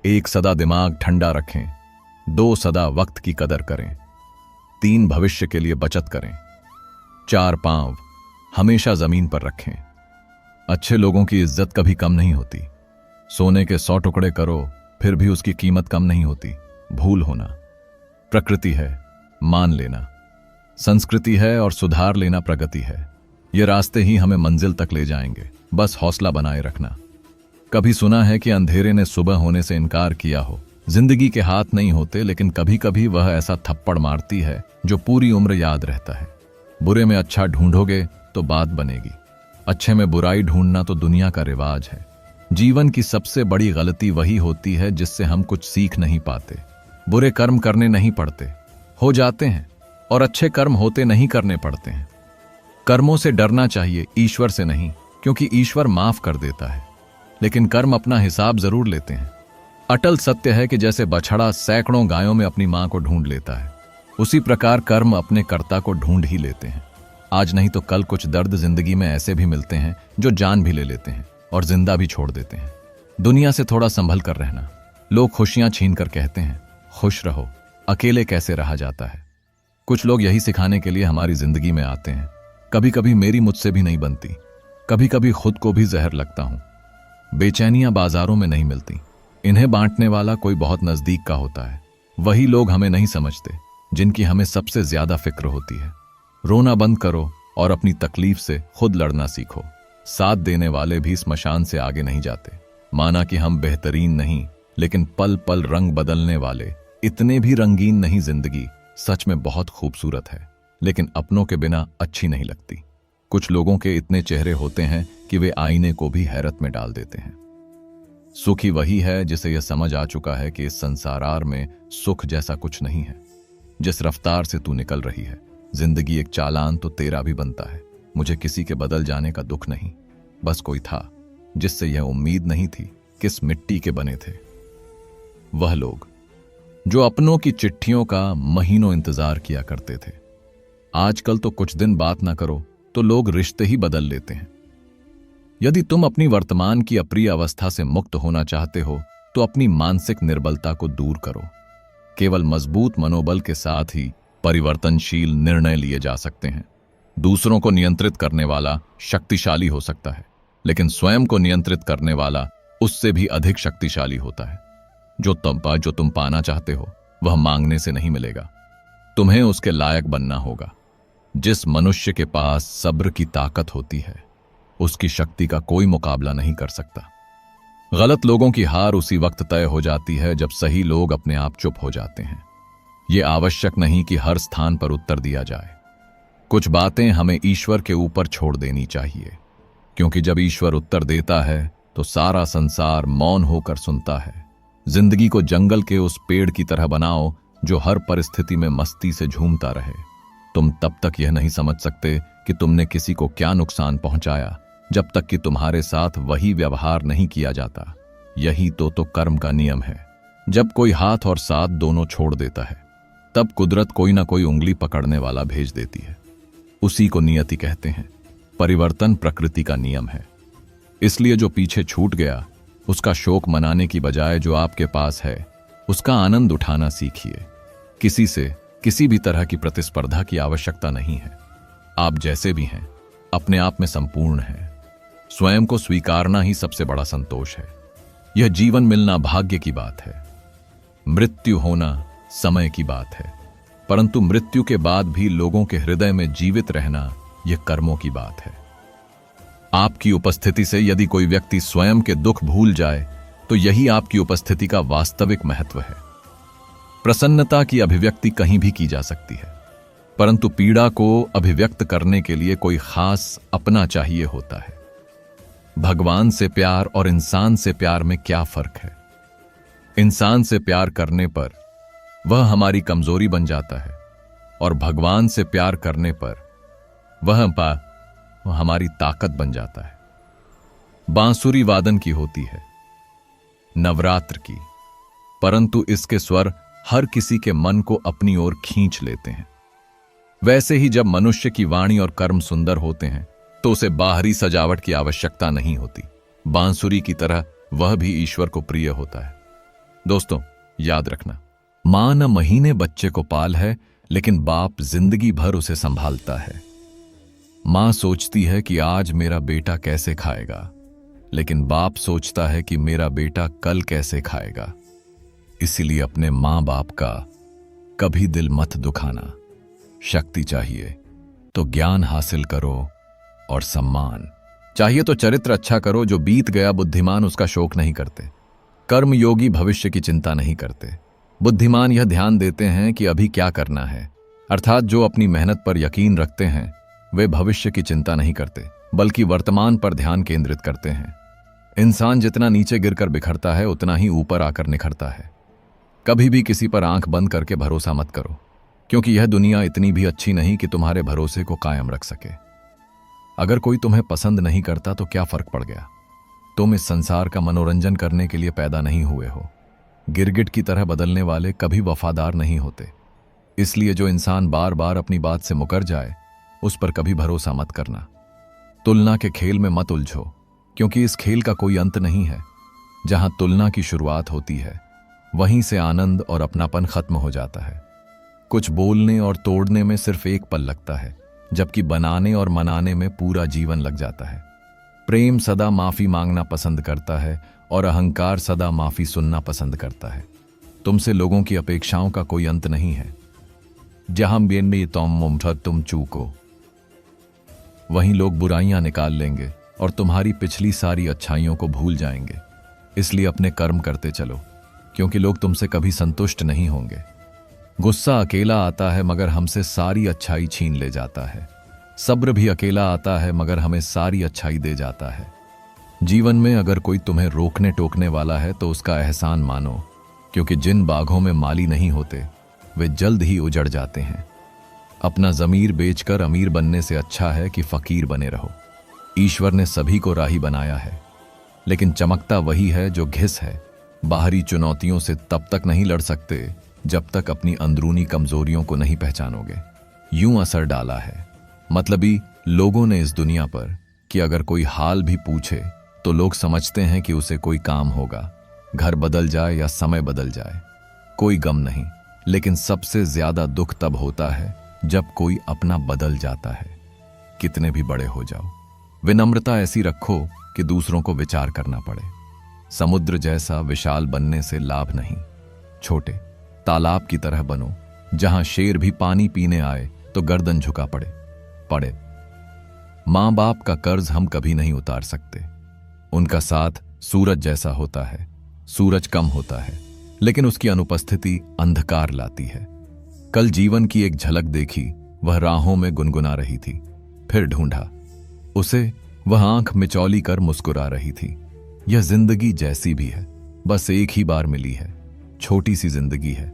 1, सदा दिमाग ठंडा रखें। 2, सदा वक्त की कदर करें। 3, भविष्य के लिए बचत करें। 4, पांव हमेशा जमीन पर रखें। अच्छे लोगों की इज्जत कभी कम नहीं होती। सोने के 100 टुकड़े करो फिर भी उसकी कीमत कम नहीं होती। भूल होना प्रकृति है, मान लेना संस्कृति है और सुधार लेना प्रगति है। ये रास्ते ही हमें मंजिल तक ले जाएंगे, बस हौसला बनाए रखना। कभी सुना है कि अंधेरे ने सुबह होने से इनकार किया हो। जिंदगी के हाथ नहीं होते, लेकिन कभी कभी वह ऐसा थप्पड़ मारती है जो पूरी उम्र याद रहता है। बुरे में अच्छा ढूंढोगे तो बात बनेगी, अच्छे में बुराई ढूंढना तो दुनिया का रिवाज है। जीवन की सबसे बड़ी गलती वही होती है जिससे हम कुछ सीख नहीं पाते। बुरे कर्म करने नहीं पड़ते, हो जाते हैं, और अच्छे कर्म होते नहीं करने पड़ते हैं। कर्मों से डरना चाहिए, ईश्वर से नहीं, क्योंकि ईश्वर माफ कर देता है, लेकिन कर्म अपना हिसाब जरूर लेते हैं। अटल सत्य है कि जैसे बछड़ा सैकड़ों गायों में अपनी मां को ढूंढ लेता है, उसी प्रकार कर्म अपने कर्ता को ढूंढ ही लेते हैं। आज नहीं तो कल कुछ दर्द जिंदगी में ऐसे भी मिलते हैं जो जान भी ले लेते हैं और जिंदा भी छोड़ देते हैं। दुनिया से थोड़ा संभल कर रहना। लोग खुशियां छीन कर कहते हैं खुश रहो, अकेले कैसे रहा जाता है। कुछ लोग यही सिखाने के लिए हमारी जिंदगी में आते हैं। कभी कभी मेरी मुझसे भी नहीं बनती, कभी कभी खुद को भी जहर लगता हूं। बेचैनियां बाजारों में नहीं मिलती, इन्हें बांटने वाला कोई बहुत नजदीक का होता है। वही लोग हमें नहीं समझते जिनकी हमें सबसे ज्यादा फिक्र होती है। रोना बंद करो और अपनी तकलीफ से खुद लड़ना सीखो। साथ देने वाले भी स्मशान से आगे नहीं जाते। माना कि हम बेहतरीन नहीं, लेकिन पल पल रंग बदलने वाले इतने भी रंगीन नहीं। जिंदगी सच में बहुत खूबसूरत है, लेकिन अपनों के बिना अच्छी नहीं लगती। कुछ लोगों के इतने चेहरे होते हैं कि वे आईने को भी हैरत में डाल देते हैं। सुखी वही है जिसे यह समझ आ चुका है कि इस संसार में सुख जैसा कुछ नहीं है। जिस रफ्तार से तू निकल रही है, जिंदगी एक चालान तो तेरा भी बनता है। मुझे किसी के बदल जाने का दुख नहीं, बस कोई था जिससे यह उम्मीद नहीं थी किस मिट्टी के बने थे। वह लोग जो अपनों की चिट्ठियों का महीनों इंतजार किया करते थे। आजकल तो कुछ दिन बात ना करो तो लोग रिश्ते ही बदल लेते हैं। यदि तुम अपनी वर्तमान की अप्रिय अवस्था से मुक्त होना चाहते हो तो अपनी मानसिक निर्बलता को दूर करो। केवल मजबूत मनोबल के साथ ही परिवर्तनशील निर्णय लिए जा सकते हैं। दूसरों को नियंत्रित करने वाला शक्तिशाली हो सकता है, लेकिन स्वयं को नियंत्रित करने वाला उससे भी अधिक शक्तिशाली होता है। जो तुम पाना चाहते हो वह मांगने से नहीं मिलेगा, तुम्हें उसके लायक बनना होगा। जिस मनुष्य के पास सब्र की ताकत होती है उसकी शक्ति का कोई मुकाबला नहीं कर सकता। गलत लोगों की हार उसी वक्त तय हो जाती है जब सही लोग अपने आप चुप हो जाते हैं। यह आवश्यक नहीं कि हर स्थान पर उत्तर दिया जाए। कुछ बातें हमें ईश्वर के ऊपर छोड़ देनी चाहिए, क्योंकि जब ईश्वर उत्तर देता है तो सारा संसार मौन होकर सुनता है। जिंदगी को जंगल के उस पेड़ की तरह बनाओ जो हर परिस्थिति में मस्ती से झूमता रहे। तुम तब तक यह नहीं समझ सकते कि तुमने किसी को क्या नुकसान पहुंचाया जब तक कि तुम्हारे साथ वही व्यवहार नहीं किया जाता। यही तो कर्म का नियम है। जब कोई हाथ और साथ दोनों छोड़ देता है तब कुदरत कोई ना कोई उंगली पकड़ने वाला भेज देती है। उसी को नियति कहते हैं। परिवर्तन प्रकृति का नियम है। इसलिए जो पीछे छूट गया उसका शोक मनाने की बजाय जो आपके पास है उसका आनंद उठाना सीखिए। किसी से किसी भी तरह की प्रतिस्पर्धा की आवश्यकता नहीं है। आप जैसे भी हैं अपने आप में संपूर्ण हैं। स्वयं को स्वीकारना ही सबसे बड़ा संतोष है। यह जीवन मिलना भाग्य की बात है, मृत्यु होना समय की बात है, परंतु मृत्यु के बाद भी लोगों के हृदय में जीवित रहना यह कर्मों की बात है। आपकी उपस्थिति से यदि कोई व्यक्ति स्वयं के दुख भूल जाए तो यही आपकी उपस्थिति का वास्तविक महत्व है। प्रसन्नता की अभिव्यक्ति कहीं भी की जा सकती है, परंतु पीड़ा को अभिव्यक्त करने के लिए कोई खास अपना चाहिए होता है। भगवान से प्यार और इंसान से प्यार में क्या फर्क है? इंसान से प्यार करने पर वह हमारी कमजोरी बन जाता है और भगवान से प्यार करने पर वह हमारी ताकत बन जाता है। बांसुरी वादन की होती है, नवरात्र की, परंतु इसके स्वर हर किसी के मन को अपनी ओर खींच लेते हैं। वैसे ही जब मनुष्य की वाणी और कर्म सुंदर होते हैं तो उसे बाहरी सजावट की आवश्यकता नहीं होती। बांसुरी की तरह वह भी ईश्वर को प्रिय होता है। दोस्तों, याद रखना, मां न महीने बच्चे को पाल है, लेकिन बाप जिंदगी भर उसे संभालता है। मां सोचती है कि आज मेरा बेटा कैसे खाएगा, लेकिन बाप सोचता है कि मेरा बेटा कल कैसे खाएगा। इसीलिए अपने मां बाप का कभी दिल मत दुखाना। शक्ति चाहिए तो ज्ञान हासिल करो और सम्मान चाहिए तो चरित्र अच्छा करो। जो बीत गया बुद्धिमान उसका शोक नहीं करते। कर्म योगी भविष्य की चिंता नहीं करते। बुद्धिमान यह ध्यान देते हैं कि अभी क्या करना है, अर्थात जो अपनी मेहनत पर यकीन रखते हैं वे भविष्य की चिंता नहीं करते, बल्कि वर्तमान पर ध्यान केंद्रित करते हैं। इंसान जितना नीचे गिरकर बिखरता है उतना ही ऊपर आकर निखरता है। कभी भी किसी पर आंख बंद करके भरोसा मत करो, क्योंकि यह दुनिया इतनी भी अच्छी नहीं कि तुम्हारे भरोसे को कायम रख सके। अगर कोई तुम्हें पसंद नहीं करता तो क्या फर्क पड़ गया? तुम इस संसार का मनोरंजन करने के लिए पैदा नहीं हुए हो। गिरगिट की तरह बदलने वाले कभी वफादार नहीं होते। इसलिए जो इंसान बार बार अपनी बात से मुकर जाए उस पर कभी भरोसा मत करना। तुलना के खेल में मत उलझो, क्योंकि इस खेल का कोई अंत नहीं है। जहां तुलना की शुरुआत होती है वहीं से आनंद और अपनापन खत्म हो जाता है। कुछ बोलने और तोड़ने में सिर्फ एक पल लगता है, जबकि बनाने और मनाने में पूरा जीवन लग जाता है। प्रेम सदा माफी मांगना पसंद करता है और अहंकार सदा माफी सुनना पसंद करता है। तुमसे लोगों की अपेक्षाओं का कोई अंत नहीं है। जहां बेने तुम चूको वहीं लोग बुराइयां निकाल लेंगे और तुम्हारी पिछली सारी अच्छाइयों को भूल जाएंगे। इसलिए अपने कर्म करते चलो, क्योंकि लोग तुमसे कभी संतुष्ट नहीं होंगे। गुस्सा अकेला आता है मगर हमसे सारी अच्छाई छीन ले जाता है। सब्र भी अकेला आता है मगर हमें सारी अच्छाई दे जाता है। जीवन में अगर कोई तुम्हें रोकने टोकने वाला है तो उसका एहसान मानो, क्योंकि जिन बागों में माली नहीं होते वे जल्द ही उजड़ जाते हैं। अपना ज़मीर बेचकर अमीर बनने से अच्छा है कि फकीर बने रहो। ईश्वर ने सभी को राही बनाया है, लेकिन चमकता वही है जो घिस है। बाहरी चुनौतियों से तब तक नहीं लड़ सकते जब तक अपनी अंदरूनी कमजोरियों को नहीं पहचानोगे। यूं असर डाला है मतलबी लोगों ने इस दुनिया पर कि अगर कोई हाल भी पूछे तो लोग समझते हैं कि उसे कोई काम होगा, घर बदल जाए या समय बदल जाए, कोई गम नहीं। लेकिन सबसे ज्यादा दुख तब होता है जब कोई अपना बदल जाता है, कितने भी बड़े हो जाओ। विनम्रता ऐसी रखो कि दूसरों को विचार करना पड़े। समुद्र जैसा विशाल बनने से लाभ नहीं, छोटे तालाब की तरह बनो जहां शेर भी पानी पीने आए तो गर्दन झुका पड़े। मां बाप का कर्ज हम कभी नहीं उतार सकते। उनका साथ सूरज जैसा होता है, सूरज कम होता है लेकिन उसकी अनुपस्थिति अंधकार लाती है। कल जीवन की एक झलक देखी, वह राहों में गुनगुना रही थी, फिर ढूंढा उसे, वह आंख मिचौली कर मुस्कुरा रही थी। यह जिंदगी जैसी भी है, बस एक ही बार मिली है, छोटी सी जिंदगी है।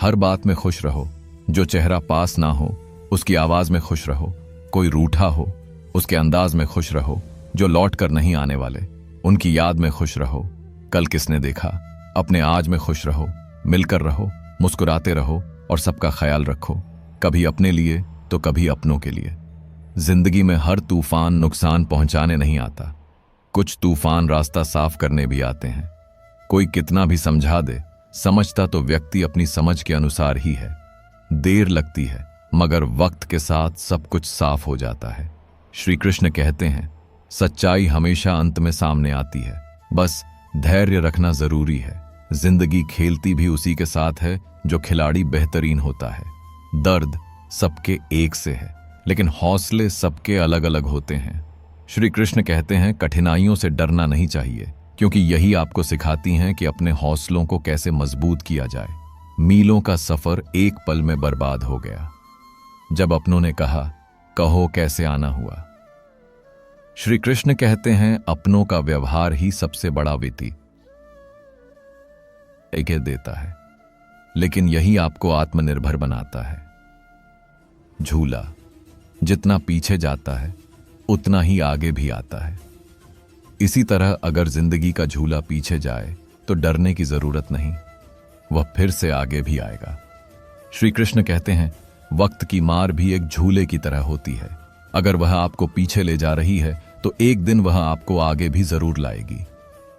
हर बात में खुश रहो, जो चेहरा पास ना हो उसकी आवाज में खुश रहो। कोई रूठा हो उसके अंदाज में खुश रहो, जो लौट कर नहीं आने वाले उनकी याद में खुश रहो। कल किसने देखा, अपने आज में खुश रहो, मिलकर रहो, मुस्कुराते रहो और सबका ख्याल रखो, कभी अपने लिए तो कभी अपनों के लिए। जिंदगी में हर तूफान नुकसान पहुंचाने नहीं आता, कुछ तूफान रास्ता साफ करने भी आते हैं। कोई कितना भी समझा दे, समझता तो व्यक्ति अपनी समझ के अनुसार ही है। देर लगती है मगर वक्त के साथ सब कुछ साफ हो जाता है। श्री कृष्ण कहते हैं, सच्चाई हमेशा अंत में सामने आती है, बस धैर्य रखना जरूरी है। जिंदगी खेलती भी उसी के साथ है जो खिलाड़ी बेहतरीन होता है। दर्द सबके एक से है लेकिन हौसले सबके अलग अलग होते हैं। श्री कृष्ण कहते हैं, कठिनाइयों से डरना नहीं चाहिए क्योंकि यही आपको सिखाती हैं कि अपने हौसलों को कैसे मजबूत किया जाए। मीलों का सफर एक पल में बर्बाद हो गया जब अपनों ने कहा, कहो कैसे आना हुआ। श्री कृष्ण कहते हैं, अपनों का व्यवहार ही सबसे बड़ा विधि देता है लेकिन यही आपको आत्मनिर्भर बनाता है। झूला जितना पीछे जाता है उतना ही आगे भी आता है। इसी तरह अगर जिंदगी का झूला पीछे जाए तो डरने की जरूरत नहीं, वह फिर से आगे भी आएगा। श्री कृष्ण कहते हैं, वक्त की मार भी एक झूले की तरह होती है। अगर वह आपको पीछे ले जा रही है तो एक दिन वह आपको आगे भी जरूर लाएगी।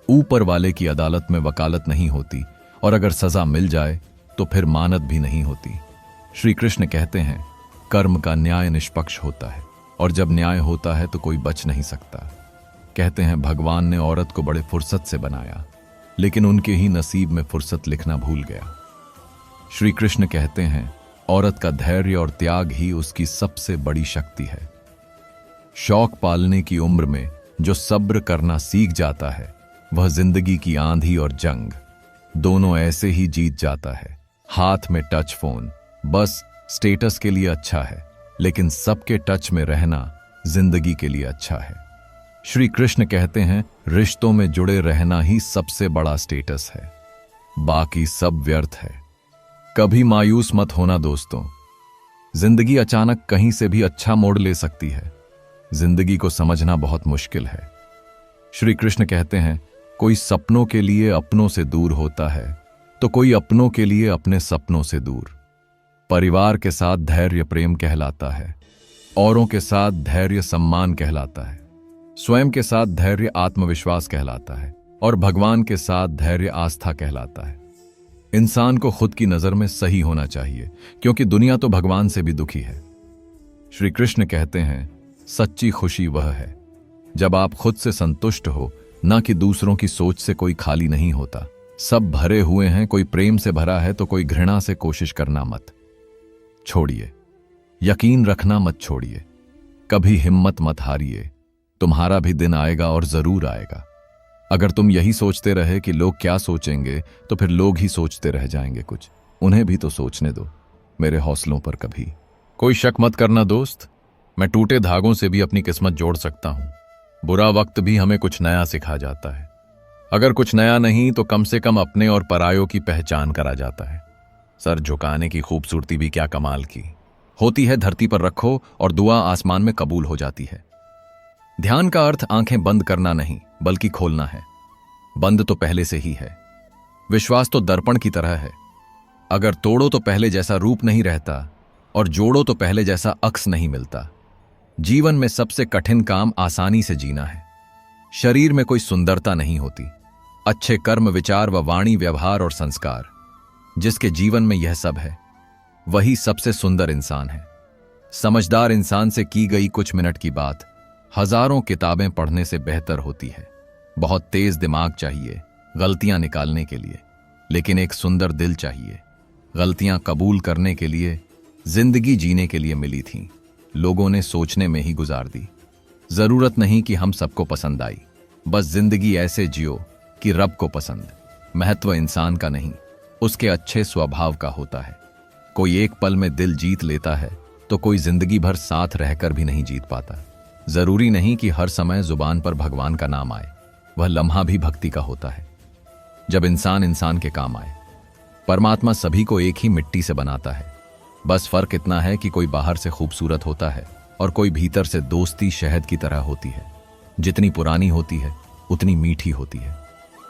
ऊपर वाले की अदालत में वकालत नहीं होती और अगर सजा मिल जाए तो फिर मानत भी नहीं होती। श्री कृष्ण कहते हैं, कर्म का न्याय निष्पक्ष होता है और जब न्याय होता है तो कोई बच नहीं सकता। कहते हैं, भगवान ने औरत को बड़े फुर्सत से बनाया लेकिन उनके ही नसीब में फुर्सत लिखना भूल गया। श्री कृष्ण कहते हैं, औरत का धैर्य और त्याग ही उसकी सबसे बड़ी शक्ति है। शौक पालने की उम्र में जो सब्र करना सीख जाता है वह जिंदगी की आंधी और जंग दोनों ऐसे ही जीत जाता है। हाथ में टच फोन बस स्टेटस के लिए अच्छा है लेकिन सबके टच में रहना जिंदगी के लिए अच्छा है। श्री कृष्ण कहते हैं, रिश्तों में जुड़े रहना ही सबसे बड़ा स्टेटस है, बाकी सब व्यर्थ है। कभी मायूस मत होना दोस्तों, जिंदगी अचानक कहीं से भी अच्छा मोड़ ले सकती है। जिंदगी को समझना बहुत मुश्किल है। श्री कृष्ण कहते हैं, कोई सपनों के लिए अपनों से दूर होता है तो कोई अपनों के लिए अपने सपनों से दूर। परिवार के साथ धैर्य प्रेम कहलाता है, औरों के साथ धैर्य सम्मान कहलाता है, स्वयं के साथ धैर्य आत्मविश्वास कहलाता है और भगवान के साथ धैर्य आस्था कहलाता है। इंसान को खुद की नजर में सही होना चाहिए क्योंकि दुनिया तो भगवान से भी दुखी है। श्री कृष्ण कहते हैं, सच्ची खुशी वह है जब आप खुद से संतुष्ट हो, ना कि दूसरों की सोच से। कोई खाली नहीं होता, सब भरे हुए हैं। कोई प्रेम से भरा है तो कोई घृणा से। कोशिश करना मत छोड़िए, यकीन रखना मत छोड़िए, कभी हिम्मत मत हारिए। तुम्हारा भी दिन आएगा और जरूर आएगा। अगर तुम यही सोचते रहे कि लोग क्या सोचेंगे तो फिर लोग ही सोचते रह जाएंगे कुछ। उन्हें भी तो सोचने दो, मेरे हौसलों पर कभी कोई शक मत करना दोस्त। मैं टूटे धागों से भी अपनी किस्मत जोड़ सकता हूं। बुरा वक्त भी हमें कुछ नया सिखा जाता है। अगर कुछ नया नहीं तो कम से कम अपने और परायों की पहचान करा जाता है। सर झुकाने की खूबसूरती भी क्या कमाल की होती है। धरती पर रखो और दुआ आसमान में कबूल हो जाती है। ध्यान का अर्थ आंखें बंद करना नहीं बल्कि खोलना है। बंद तो पहले से ही है। विश्वास तो दर्पण की तरह है, अगर तोड़ो तो पहले जैसा रूप नहीं रहता और जोड़ो तो पहले जैसा अक्स नहीं मिलता। जीवन में सबसे कठिन काम आसानी से जीना है। शरीर में कोई सुंदरता नहीं होती, अच्छे कर्म, विचार व वाणी, व्यवहार और संस्कार। जिसके जीवन में यह सब है वही सबसे सुंदर इंसान है। समझदार इंसान से की गई कुछ मिनट की बात हजारों किताबें पढ़ने से बेहतर होती है। बहुत तेज दिमाग चाहिए गलतियां निकालने के लिए, लेकिन एक सुंदर दिल चाहिए गलतियां कबूल करने के लिए। जिंदगी जीने के लिए मिली थी, लोगों ने सोचने में ही गुजार दी। जरूरत नहीं कि हम सबको पसंद आई, बस जिंदगी ऐसे जियो कि रब को पसंद। महत्व इंसान का नहीं, उसके अच्छे स्वभाव का होता है। कोई एक पल में दिल जीत लेता है तो कोई जिंदगी भर साथ रहकर भी नहीं जीत पाता। जरूरी नहीं कि हर समय जुबान पर भगवान का नाम आए, वह लम्हा भी भक्ति का होता है जब इंसान इंसान के काम आए। परमात्मा सभी को एक ही मिट्टी से बनाता है, बस फर्क इतना है कि कोई बाहर से खूबसूरत होता है और कोई भीतर से दोस्ती शहद की तरह होती है। जितनी पुरानी होती है उतनी मीठी होती है।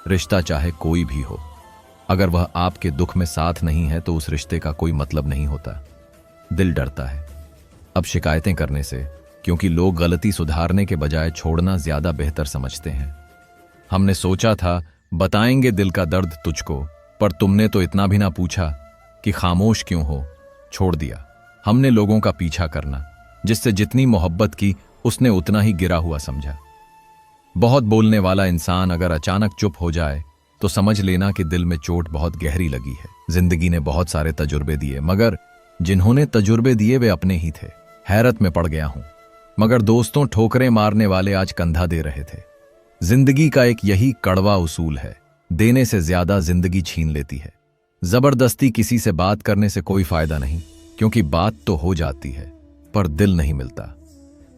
रिश्ता चाहे कोई भी हो, अगर वह आपके दुख में साथ नहीं है तो उस रिश्ते का कोई मतलब नहीं होता। दिल डरता है अब शिकायतें करने से, क्योंकि लोग गलती सुधारने के बजाय छोड़ना ज्यादा बेहतर समझते हैं। हमने सोचा था बताएंगे दिल का दर्द तुझको, पर तुमने तो इतना भी ना पूछा कि खामोश क्यों हो। छोड़ दिया हमने लोगों का पीछा करना, जिससे जितनी मोहब्बत की उसने उतना ही गिरा हुआ समझा। बहुत बोलने वाला इंसान अगर अचानक चुप हो जाए तो समझ लेना कि दिल में चोट बहुत गहरी लगी है। जिंदगी ने बहुत सारे तजुर्बे दिए, मगर जिन्होंने तजुर्बे दिए वे अपने ही थे। हैरत में पड़ गया हूं, मगर दोस्तों ठोकरें मारने वाले आज कंधा दे रहे थे। जिंदगी का एक यही कड़वा उसूल है, देने से ज्यादा जिंदगी छीन लेती है। जबरदस्ती किसी से बात करने से कोई फायदा नहीं, क्योंकि बात तो हो जाती है पर दिल नहीं मिलता।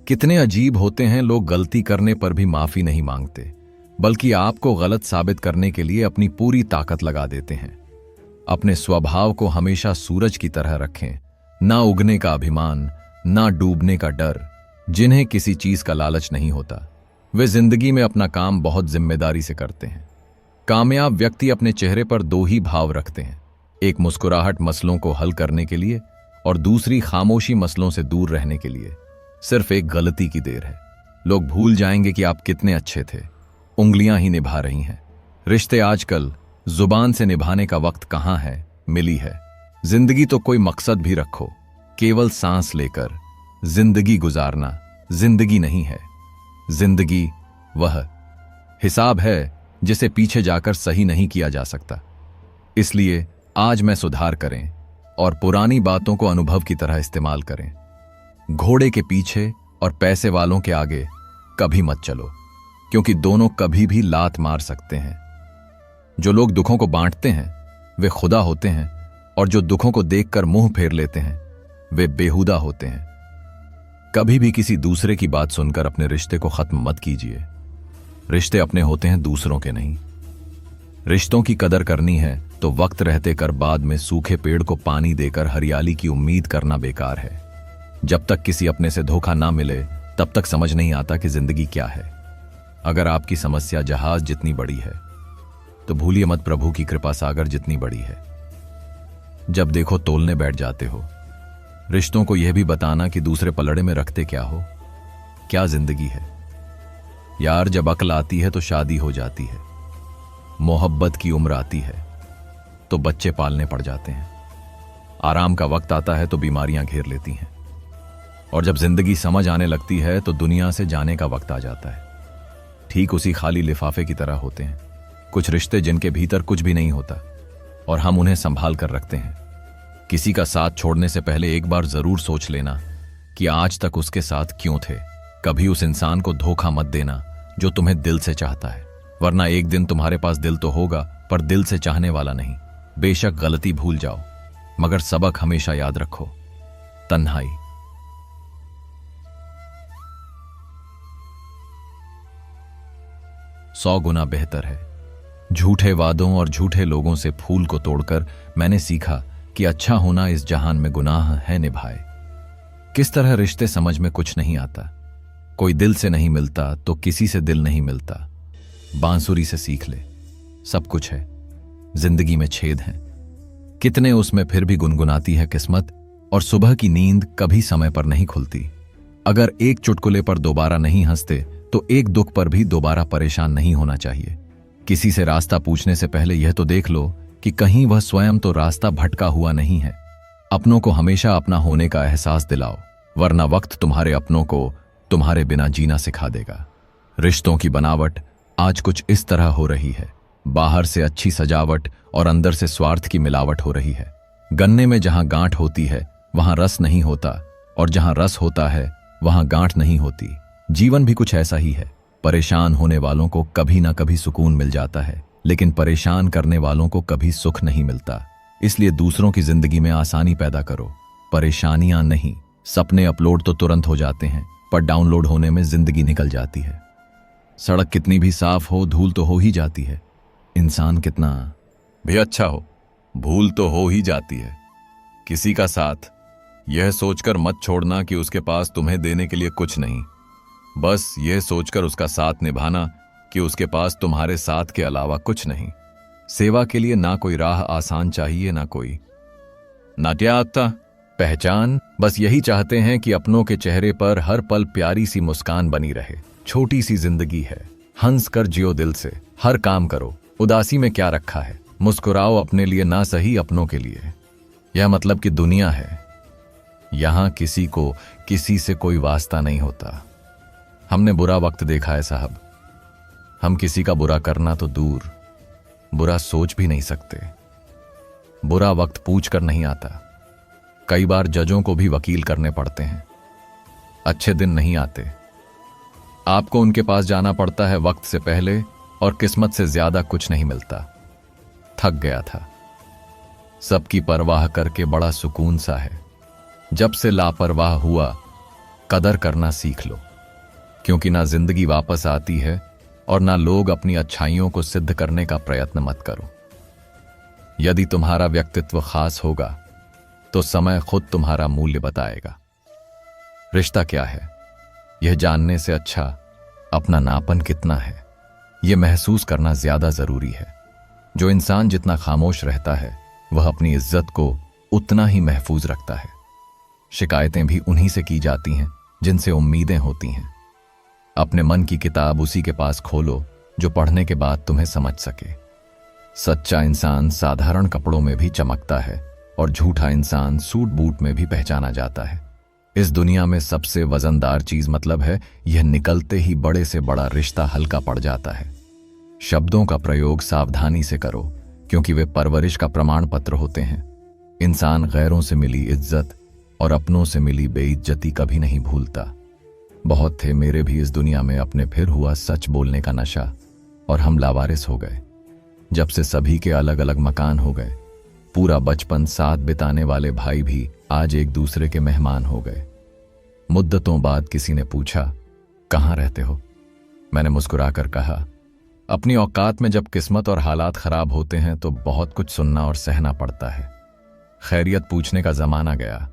कितने अजीब होते हैं लोग, गलती करने पर भी माफी नहीं मांगते, बल्कि आपको गलत साबित करने के लिए अपनी पूरी ताकत लगा देते हैं। अपने स्वभाव को हमेशा सूरज की तरह रखें, ना उगने का अभिमान, ना डूबने का डर। जिन्हें किसी चीज का लालच नहीं होता वे जिंदगी में अपना काम बहुत जिम्मेदारी से करते हैं। कामयाब व्यक्ति अपने चेहरे पर दो ही भाव रखते हैं, एक मुस्कुराहट मसलों को हल करने के लिए और दूसरी खामोशी मसलों से दूर रहने के लिए। सिर्फ एक गलती की देर है, लोग भूल जाएंगे कि आप कितने अच्छे थे। उंगलियां ही निभा रही हैं रिश्ते आजकल, जुबान से निभाने का वक्त कहां है, मिली है। जिंदगी तो कोई मकसद भी रखो, केवल सांस लेकर जिंदगी गुजारना जिंदगी नहीं है। जिंदगी वह हिसाब है जिसे पीछे जाकर सही नहीं किया जा सकता। इसलिए आज मैं सुधार करें और पुरानी बातों को अनुभव की तरह इस्तेमाल करें। घोड़े के पीछे और पैसे वालों के आगे कभी मत चलो, क्योंकि दोनों कभी भी लात मार सकते हैं। जो लोग दुखों को बांटते हैं वे खुदा होते हैं, और जो दुखों को देखकर मुंह फेर लेते हैं वे बेहुदा होते हैं। कभी भी किसी दूसरे की बात सुनकर अपने रिश्ते को खत्म मत कीजिए। रिश्ते अपने होते हैं, दूसरों के नहीं। रिश्तों की कदर करनी है तो वक्त रहते कर, बाद में सूखे पेड़ को पानी देकर हरियाली की उम्मीद करना बेकार है। जब तक किसी अपने से धोखा ना मिले तब तक समझ नहीं आता कि जिंदगी क्या है। अगर आपकी समस्या जहाज जितनी बड़ी है तो भूलिए मत प्रभु की कृपा सागर जितनी बड़ी है। जब देखो तोलने बैठ जाते हो। रिश्तों को यह भी बताना कि दूसरे पलड़े में रखते क्या हो। क्या जिंदगी है यार, जब अक्ल आती है तो शादी हो जाती है, मोहब्बत की उम्र आती है तो बच्चे पालने पड़ जाते हैं, आराम का वक्त आता है तो बीमारियां घेर लेती हैं, और जब जिंदगी समझ आने लगती है तो दुनिया से जाने का वक्त आ जाता है। ठीक उसी खाली लिफाफे की तरह होते हैं कुछ रिश्ते जिनके भीतर कुछ भी नहीं होता और हम उन्हें संभाल कर रखते हैं। किसी का साथ छोड़ने से पहले एक बार जरूर सोच लेना कि आज तक उसके साथ क्यों थे। कभी उस इंसान को धोखा मत देना जो तुम्हें दिल से चाहता है, वरना एक दिन तुम्हारे पास दिल तो होगा पर दिल से चाहने वाला नहीं। बेशक गलती भूल जाओ, मगर सबक हमेशा याद रखो। तन्हाई। सौ गुना बेहतर है। झूठे वादों और झूठे लोगों से फूल को तोड़कर मैंने सीखा कि अच्छा होना इस जहान में गुनाह है निभाए। किस तरह रिश्ते समझ में कुछ नहीं आता। कोई दिल से नहीं मिलता तो किसी से दिल नहीं मिलता। बांसुरी से सीख ले, सब कुछ है, जिंदगी में छेद हैं, कितने उसमें फिर भी गुनगुनाती है किस्मत, और सुबह की नींद कभी समय पर नहीं खुलती। अगर एक चुटकुले पर दोबारा नहीं हंसते तो एक दुख पर भी दोबारा परेशान नहीं होना चाहिए। किसी से रास्ता पूछने से पहले यह तो देख लो कि कहीं वह स्वयं तो रास्ता भटका हुआ नहीं है। अपनों को हमेशा अपना होने का एहसास दिलाओ, वरना वक्त तुम्हारे अपनों को तुम्हारे बिना जीना सिखा देगा। रिश्तों की बनावट आज कुछ इस तरह हो रही है, बाहर से अच्छी सजावट और अंदर से स्वार्थ की मिलावट हो रही है। गन्ने में जहां गांठ होती है वहां रस नहीं होता, और जहां रस होता है वहां गांठ नहीं होती। जीवन भी कुछ ऐसा ही है। परेशान होने वालों को कभी ना कभी सुकून मिल जाता है, लेकिन परेशान करने वालों को कभी सुख नहीं मिलता। इसलिए दूसरों की जिंदगी में आसानी पैदा करो, परेशानियां नहीं। सपने अपलोड तो तुरंत हो जाते हैं, पर डाउनलोड होने में जिंदगी निकल जाती है। सड़क कितनी भी साफ हो, धूल तो हो ही जाती है। इंसान कितना भी अच्छा हो, भूल तो हो ही जाती है। किसी का साथ यह सोचकर मत छोड़ना कि उसके पास तुम्हें देने के लिए कुछ नहीं, बस यह सोचकर उसका साथ निभाना कि उसके पास तुम्हारे साथ के अलावा कुछ नहीं। सेवा के लिए ना कोई राह आसान चाहिए, ना कोई नाट्यात्ता पहचान। बस यही चाहते हैं कि अपनों के चेहरे पर हर पल प्यारी सी मुस्कान बनी रहे। छोटी सी जिंदगी है, हंस कर जियो दिल से, हर काम करो। उदासी में क्या रखा है, मुस्कुराओ अपने लिए, ना सही अपनों के लिए। यह मतलब कि दुनिया है, यहां किसी को किसी से कोई वास्ता नहीं होता। हमने बुरा वक्त देखा है साहब, हम किसी का बुरा करना तो दूर, बुरा सोच भी नहीं सकते। बुरा वक्त पूछ कर नहीं आता। कई बार जजों को भी वकील करने पड़ते हैं। अच्छे दिन नहीं आते, आपको उनके पास जाना पड़ता है वक्त से पहले, और किस्मत से ज्यादा कुछ नहीं मिलता। थक गया था, सबकी परवाह करके बड़ा सुकून सा है। जब से लापरवाह हुआ, कदर करना सीख लो, क्योंकि ना जिंदगी वापस आती है और ना लोग अपनी अच्छाइयों को सिद्ध करने का प्रयत्न मत करो। यदि तुम्हारा व्यक्तित्व खास होगा तो समय खुद तुम्हारा मूल्य बताएगा। रिश्ता क्या है, यह जानने से अच्छा अपना नापन कितना है, यह महसूस करना ज्यादा जरूरी है। जो इंसान जितना खामोश रहता है वह अपनी इज्जत को उतना ही महफूज रखता है। शिकायतें भी उन्हीं से की जाती हैं जिनसे उम्मीदें होती हैं। अपने मन की किताब उसी के पास खोलो जो पढ़ने के बाद तुम्हें समझ सके। सच्चा इंसान साधारण कपड़ों में भी चमकता है और झूठा इंसान सूट बूट में भी पहचाना जाता है। इस दुनिया में सबसे वजनदार चीज मतलब है, यह निकलते ही बड़े से बड़ा रिश्ता हल्का पड़ जाता है। शब्दों का प्रयोग सावधानी से करो, क्योंकि वे परवरिश का प्रमाण पत्र होते हैं। इंसान गैरों से मिली इज्जत और अपनों से मिली बेइज्जती कभी नहीं भूलता। बहुत थे मेरे भी इस दुनिया में अपने, फिर हुआ सच बोलने का नशा और हम लावारिस हो गए। जब से सभी के अलग अलग मकान हो गए, पूरा बचपन साथ बिताने वाले भाई भी आज एक दूसरे के मेहमान हो गए। मुद्दतों बाद किसी ने पूछा, कहाँ रहते हो? मैंने मुस्कुराकर कहा, अपनी औकात में जब किस्मत और हालात खराब होते हैं तो बहुत कुछ सुनना और सहना पड़ता है। खैरियत पूछने का जमाना गया,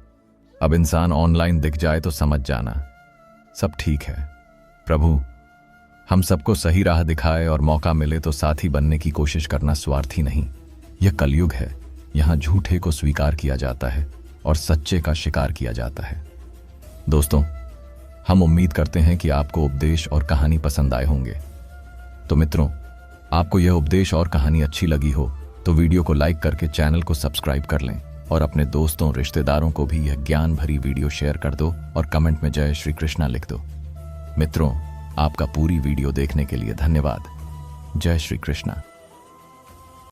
अब इंसान ऑनलाइन दिख जाए तो समझ जाना सब ठीक है। प्रभु हम सबको सही राह दिखाए और मौका मिले तो साथी बनने की कोशिश करना स्वार्थी नहीं। यह कलयुग है, यहां झूठे को स्वीकार किया जाता है और सच्चे का शिकार किया जाता है। दोस्तों, हम उम्मीद करते हैं कि आपको उपदेश और कहानी पसंद आए होंगे। तो मित्रों, आपको यह उपदेश और कहानी अच्छी लगी हो तो वीडियो को लाइक करके चैनल को सब्सक्राइब कर लें और अपने दोस्तों रिश्तेदारों को भी यह ज्ञान भरी वीडियो शेयर कर दो और कमेंट में जय श्री कृष्णा लिख दो। मित्रों, आपका पूरी वीडियो देखने के लिए धन्यवाद। जय श्री कृष्णा।